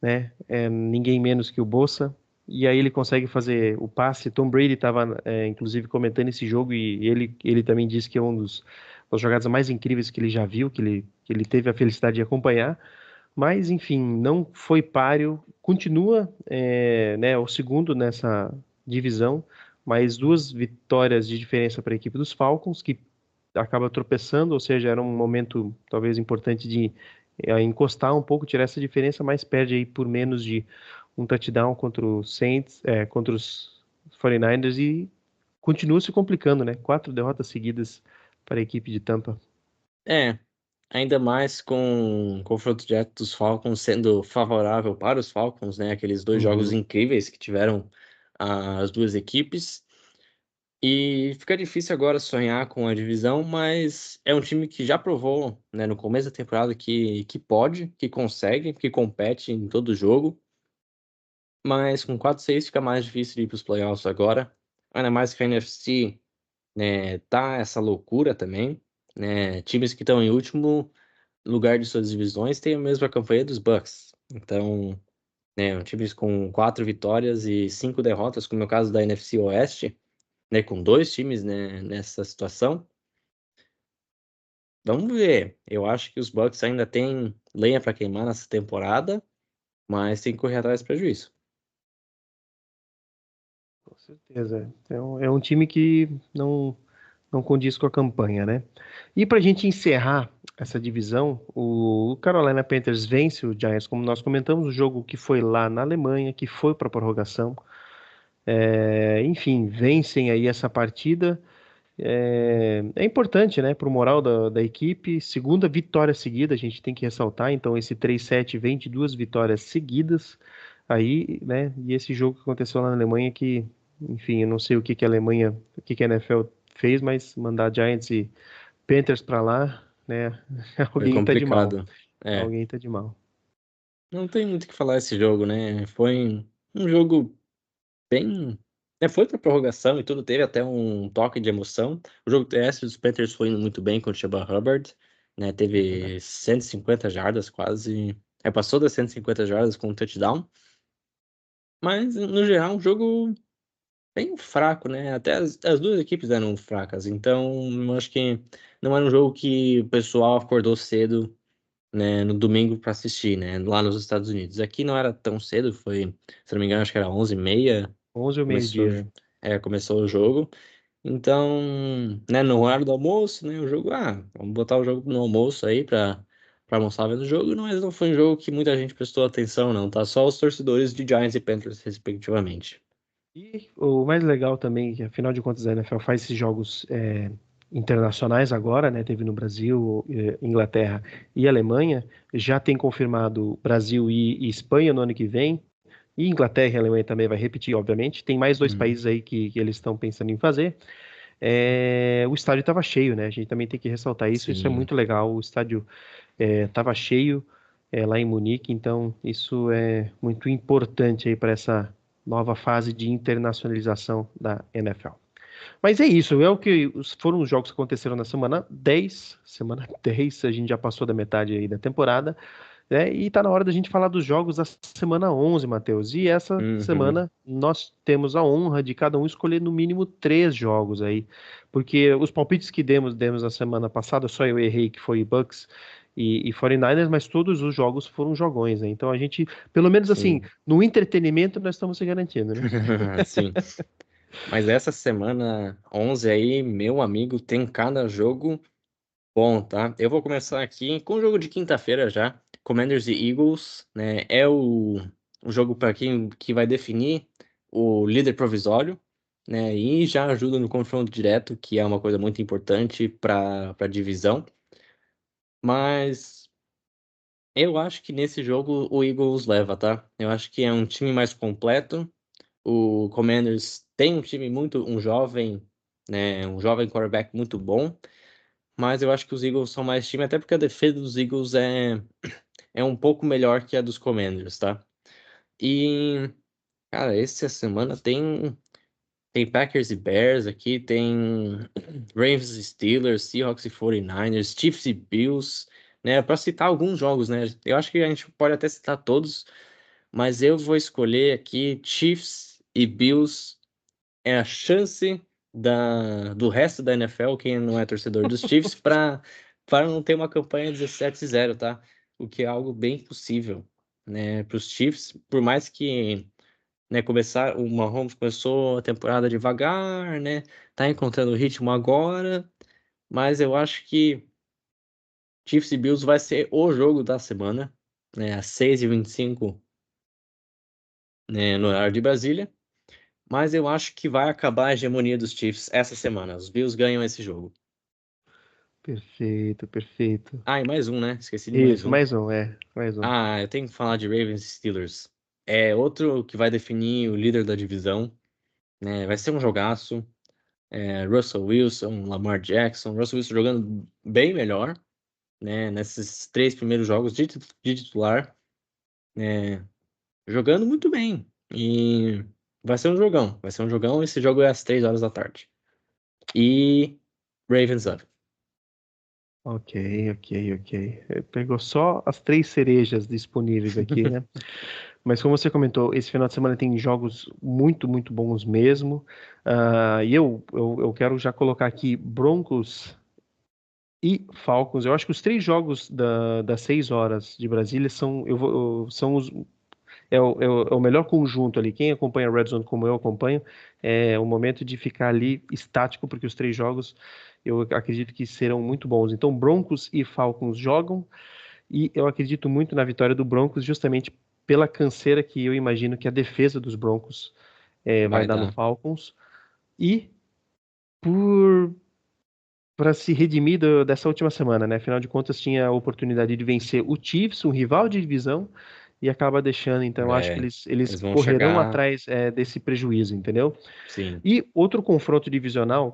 [SPEAKER 1] né? Ninguém menos que o Bosa. E aí ele consegue fazer o passe. Tom Brady estava, inclusive, comentando esse jogo e ele também disse que é das jogadas mais incríveis que ele já viu, que ele teve a felicidade de acompanhar. Mas, enfim, não foi páreo. Continua, né, o segundo nessa divisão, mas duas vitórias de diferença para a equipe dos Falcons, que acaba tropeçando, ou seja, era um momento talvez importante de encostar um pouco, tirar essa diferença, mas perde aí por menos de um touchdown contra os Saints, contra os 49ers e continua se complicando, né? 4 derrotas seguidas para a equipe de Tampa.
[SPEAKER 2] É, ainda mais com o confronto direto dos Falcons sendo favorável para os Falcons, né? Aqueles dois jogos
[SPEAKER 1] Uhum.
[SPEAKER 2] incríveis que tiveram as duas equipes. E fica difícil agora sonhar com a divisão, mas é um time que já provou, né, no começo da temporada que pode, que consegue, que compete em todo jogo. Mas com 4-6 fica mais difícil de ir para os playoffs agora. Ainda mais que a NFC, né, tá essa loucura também, né? Times que estão em último lugar de suas divisões têm a mesma campanha dos Bucks. Então, né, times com 4 vitórias e 5 derrotas, como é o caso da NFC Oeste, né, com dois times, né, nessa situação. Vamos ver. Eu acho que os Bucks ainda têm lenha para queimar nessa temporada, mas tem que correr atrás do prejuízo.
[SPEAKER 1] Com certeza. É um time que não condiz com a campanha, né? E para a gente encerrar essa divisão, o Carolina Panthers vence o Giants, como nós comentamos, o jogo que foi lá na Alemanha, que foi para a prorrogação. Enfim, vencem aí essa partida. É importante, né, para o moral da equipe. Segunda vitória seguida, a gente tem que ressaltar. Então, esse 3-7 vem de duas vitórias seguidas aí, né? E esse jogo que aconteceu lá na Alemanha, que, enfim, eu não sei o que a Alemanha, o que a NFL fez, mas mandar Giants e Panthers para lá, né?
[SPEAKER 2] Foi
[SPEAKER 1] Alguém tá de mal.
[SPEAKER 2] complicado. É,
[SPEAKER 1] Alguém tá de mal.
[SPEAKER 2] não tem muito o que falar esse jogo, né? Foi um jogo bem. Foi pra prorrogação e tudo, teve até um toque de emoção. O jogo terrestre dos Panthers foi indo muito bem com o Chuba Hubbard, né?
[SPEAKER 1] É verdade.
[SPEAKER 2] Teve 150 jardas quase. Passou das 150 jardas com um touchdown. Mas, no geral, um jogo bem fraco, né? Até as duas equipes eram fracas. Então, eu acho que não era um jogo que o pessoal acordou cedo, né, no domingo para assistir, né? Lá nos Estados Unidos. Aqui não era tão cedo, foi, se não me engano, acho que era 11h30.
[SPEAKER 1] 11 ou
[SPEAKER 2] Começou,
[SPEAKER 1] meio-dia.
[SPEAKER 2] começou o jogo. Então, né, no horário do almoço, né, o jogo, vamos botar o jogo no almoço aí pra almoçar vendo o jogo, mas não foi um jogo que muita gente prestou atenção, não, tá? Só os torcedores de Giants e Panthers, respectivamente.
[SPEAKER 1] E o mais legal também, que afinal de contas a NFL faz esses jogos internacionais agora, né? Teve no Brasil, Inglaterra e Alemanha. Já tem confirmado Brasil e Espanha no ano que vem. E Inglaterra e Alemanha também vai repetir, obviamente. Tem mais dois
[SPEAKER 2] Uhum.
[SPEAKER 1] países aí que eles estão pensando em fazer. O estádio estava cheio, né? A gente também tem que ressaltar isso. Isso é
[SPEAKER 2] Sim,
[SPEAKER 1] muito legal. O estádio estava cheio lá em Munique, então isso é muito importante aí para essa nova fase de internacionalização da NFL. Mas é isso, foram os jogos que aconteceram na semana 10. Semana 10, a gente já passou da metade aí da temporada, né? E tá na hora da gente falar dos jogos da semana 11, Matheus. E essa
[SPEAKER 2] uhum,
[SPEAKER 1] semana nós temos a honra de cada um escolher no mínimo três jogos aí, porque os palpites que demos na semana passada, só eu errei que foi Bucks e 49ers, mas todos os jogos foram jogões, né? Então a gente, pelo menos assim,
[SPEAKER 2] sim,
[SPEAKER 1] no entretenimento nós estamos se garantindo, né?
[SPEAKER 2] sim. Mas essa semana 11 aí, meu amigo, tem cada jogo bom, tá? Eu vou começar aqui com o jogo de quinta-feira já. Commanders e Eagles, né? É o jogo para quem que vai definir o líder provisório, né? E já ajuda no confronto direto, que é uma coisa muito importante para divisão. Mas eu acho que nesse jogo o Eagles leva, tá? Eu acho que é um time mais completo. O Commanders tem um time muito, um jovem, né? Um jovem quarterback muito bom. Mas eu acho que os Eagles são mais time, até porque a defesa dos Eagles é um pouco melhor que a dos Commanders, tá? E, cara, essa semana tem Packers e Bears aqui, tem Ravens e Steelers, Seahawks e 49ers, Chiefs e Bills, né? Pra citar alguns jogos, né? Eu acho que a gente pode até citar todos, mas eu vou escolher aqui Chiefs e Bills. É a chance do resto da NFL, quem não é torcedor dos Chiefs, para não ter uma campanha 17-0, tá? O que é algo bem possível, né? Para os Chiefs, por mais que, né, o Mahomes começou a temporada devagar, né? Tá encontrando o ritmo agora, mas eu acho que Chiefs e Bills vai ser o jogo da semana, né? Às 6h25, né, no horário de Brasília. Mas eu acho que vai acabar a hegemonia dos Chiefs essa semana. Os Bills ganham esse jogo.
[SPEAKER 1] Perfeito, perfeito.
[SPEAKER 2] Ah, e mais um, né? Esqueci de mais
[SPEAKER 1] Isso,
[SPEAKER 2] um.
[SPEAKER 1] mais um.
[SPEAKER 2] Ah, eu tenho que falar de Ravens e Steelers. É outro que vai definir o líder da divisão, né? Vai ser um jogaço. Russell Wilson, Lamar Jackson. Russell Wilson jogando bem melhor, né? Nesses três primeiros jogos de titular, né? Jogando muito bem. E vai ser um jogão. Vai ser um jogão. Esse jogo é às 3 horas da tarde. E Ravens up.
[SPEAKER 1] Ok, ok, ok. Pegou só as três cerejas disponíveis aqui, né? Mas como você comentou, esse final de semana tem jogos muito, muito bons mesmo. E eu quero já colocar aqui Broncos e Falcons. Eu acho que os três jogos das 6 horas de Brasília são o melhor conjunto ali. Quem acompanha a Red Zone como eu acompanho, é o momento de ficar ali estático, porque os três jogos eu acredito que serão muito bons. Então, Broncos e Falcons jogam, e eu acredito muito na vitória do Broncos, justamente pela canseira que eu imagino que a defesa dos Broncos vai
[SPEAKER 2] Vai
[SPEAKER 1] dar no
[SPEAKER 2] dar.
[SPEAKER 1] Falcons, e por para se redimir dessa última semana, né? Afinal de contas, tinha a oportunidade de vencer o Chiefs, um rival de divisão, e acaba deixando. Então, eu acho que eles
[SPEAKER 2] Eles vão
[SPEAKER 1] correrão
[SPEAKER 2] chegar.
[SPEAKER 1] atrás desse prejuízo, entendeu?
[SPEAKER 2] Sim.
[SPEAKER 1] E outro confronto divisional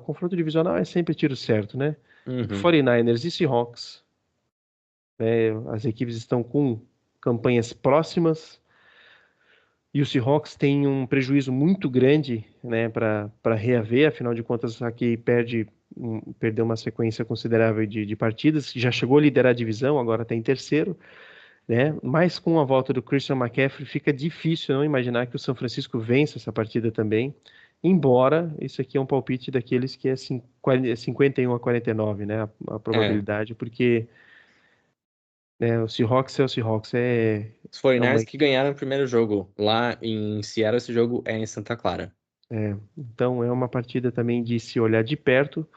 [SPEAKER 1] é sempre tiro certo, né?
[SPEAKER 2] Uhum.
[SPEAKER 1] 49ers e Seahawks, né? As equipes estão com campanhas próximas. E o Seahawks tem um prejuízo muito grande, né, para reaver, afinal de contas, aqui perdeu uma sequência considerável de partidas, já chegou a liderar a divisão, agora está em terceiro, né? Mas com a volta do Christian McCaffrey, fica difícil não imaginar que o São Francisco vença essa partida também, embora isso aqui é um palpite daqueles que é 51-49, né, a
[SPEAKER 2] É,
[SPEAKER 1] probabilidade, porque né, o Seahawks,
[SPEAKER 2] os
[SPEAKER 1] é uma
[SPEAKER 2] 49ers que ganharam o primeiro jogo lá em Seattle, esse jogo é em Santa Clara.
[SPEAKER 1] Então é uma partida também de se olhar de perto,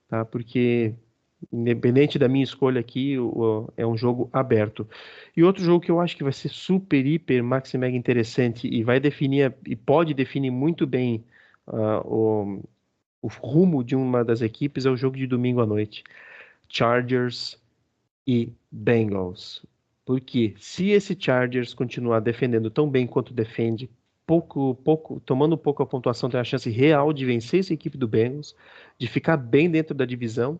[SPEAKER 1] tá? Porque independente da minha escolha aqui, é um jogo aberto. E outro jogo que eu acho que vai ser super, hiper, max e mega interessante e vai definir e pode definir muito bem o rumo de uma das equipes é o jogo de domingo à noite. Chargers e Bengals. Porque se esse Chargers continuar defendendo tão bem quanto defende, tomando pouco a pontuação, tem a chance real de vencer essa equipe do Bengals, de ficar bem dentro da divisão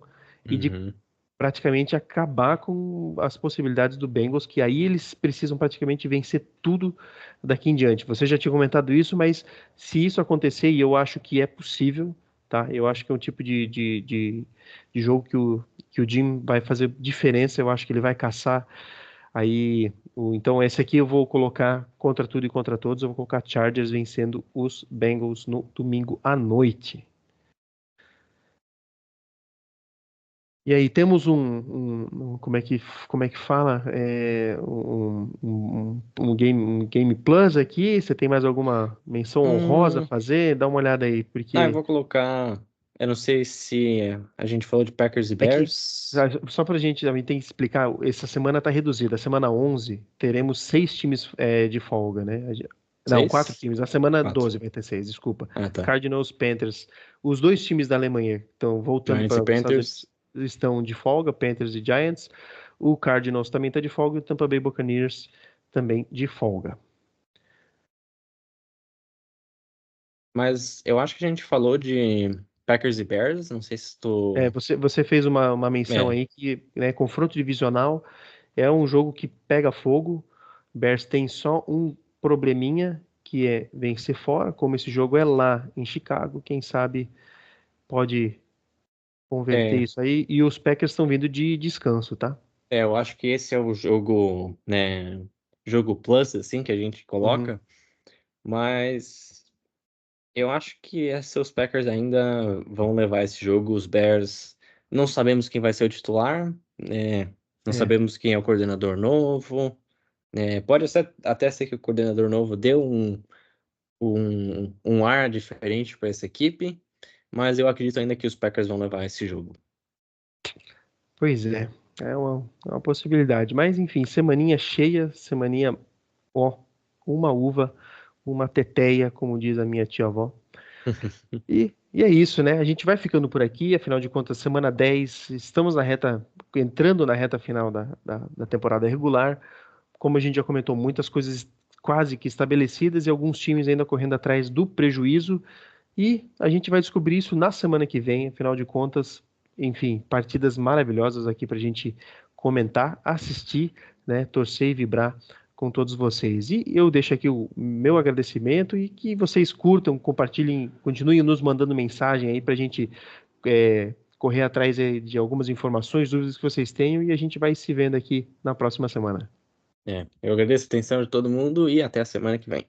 [SPEAKER 1] e de
[SPEAKER 2] Uhum.
[SPEAKER 1] praticamente acabar com as possibilidades do Bengals, que aí eles precisam praticamente vencer tudo daqui em diante. Você já tinha comentado isso, mas se isso acontecer, e eu acho que é possível, tá? Eu acho que é um tipo de jogo que o Jim vai fazer diferença, eu acho que ele vai caçar aí. Então, esse aqui eu vou colocar contra tudo e contra todos, eu vou colocar Chargers vencendo os Bengals no domingo à noite. E aí temos como é que fala? Um Game Plus aqui. Você tem mais alguma menção honrosa a
[SPEAKER 2] Hum,
[SPEAKER 1] fazer? Dá uma olhada aí,
[SPEAKER 2] eu
[SPEAKER 1] porque
[SPEAKER 2] vou colocar. Eu não sei se a gente falou de Packers e
[SPEAKER 1] é que
[SPEAKER 2] Bears.
[SPEAKER 1] só para a gente também tem que explicar, essa semana está reduzida. A semana 11 teremos 6 times de folga, né? Não, 4
[SPEAKER 2] Seis?
[SPEAKER 1] times. Na semana
[SPEAKER 2] Quatro.
[SPEAKER 1] 12 vai ter 6, desculpa.
[SPEAKER 2] Ah, tá.
[SPEAKER 1] Cardinals, Panthers. Os dois times da Alemanha estão voltando
[SPEAKER 2] Giants e
[SPEAKER 1] para os Estados Unidos,
[SPEAKER 2] Panthers.
[SPEAKER 1] estão de folga, Panthers e Giants. O Cardinals também está de folga e o Tampa Bay Buccaneers também de folga.
[SPEAKER 2] Mas eu acho que a gente falou de Packers e Bears. Não sei se tu.
[SPEAKER 1] Você fez uma menção
[SPEAKER 2] É,
[SPEAKER 1] aí que, né, confronto divisional é um jogo que pega fogo. Bears tem só um probleminha, que é vencer fora. Como esse jogo é lá em Chicago, quem sabe pode converter
[SPEAKER 2] é,
[SPEAKER 1] isso aí. E os Packers estão vindo de descanso, tá?
[SPEAKER 2] eu acho que esse é o jogo, né? Jogo plus, assim, que a gente
[SPEAKER 1] Uhum.
[SPEAKER 2] coloca. Mas eu acho que os Packers ainda vão levar esse jogo. Os Bears, não sabemos quem vai ser o titular, né? Não
[SPEAKER 1] É,
[SPEAKER 2] sabemos quem é o coordenador novo. Pode até ser que o coordenador novo dê um ar diferente para essa equipe, mas eu acredito ainda que os Packers vão levar esse jogo.
[SPEAKER 1] pois é. É uma possibilidade. Mas, enfim, semaninha cheia, semaninha, ó, uma uva, uma teteia, como diz a minha tia-avó. E é isso, né? A gente vai ficando por aqui, afinal de contas, semana 10, estamos entrando na reta final da temporada regular. Como a gente já comentou, muitas coisas quase que estabelecidas e alguns times ainda correndo atrás do prejuízo. E a gente vai descobrir isso na semana que vem, afinal de contas, enfim, partidas maravilhosas aqui para a gente comentar, assistir, né, torcer e vibrar com todos vocês. E eu deixo aqui o meu agradecimento e que vocês curtam, compartilhem, continuem nos mandando mensagem aí para a gente correr atrás de algumas informações, dúvidas que vocês tenham e a gente vai se vendo aqui na próxima semana.
[SPEAKER 2] Eu agradeço a atenção de todo mundo e até a semana que vem.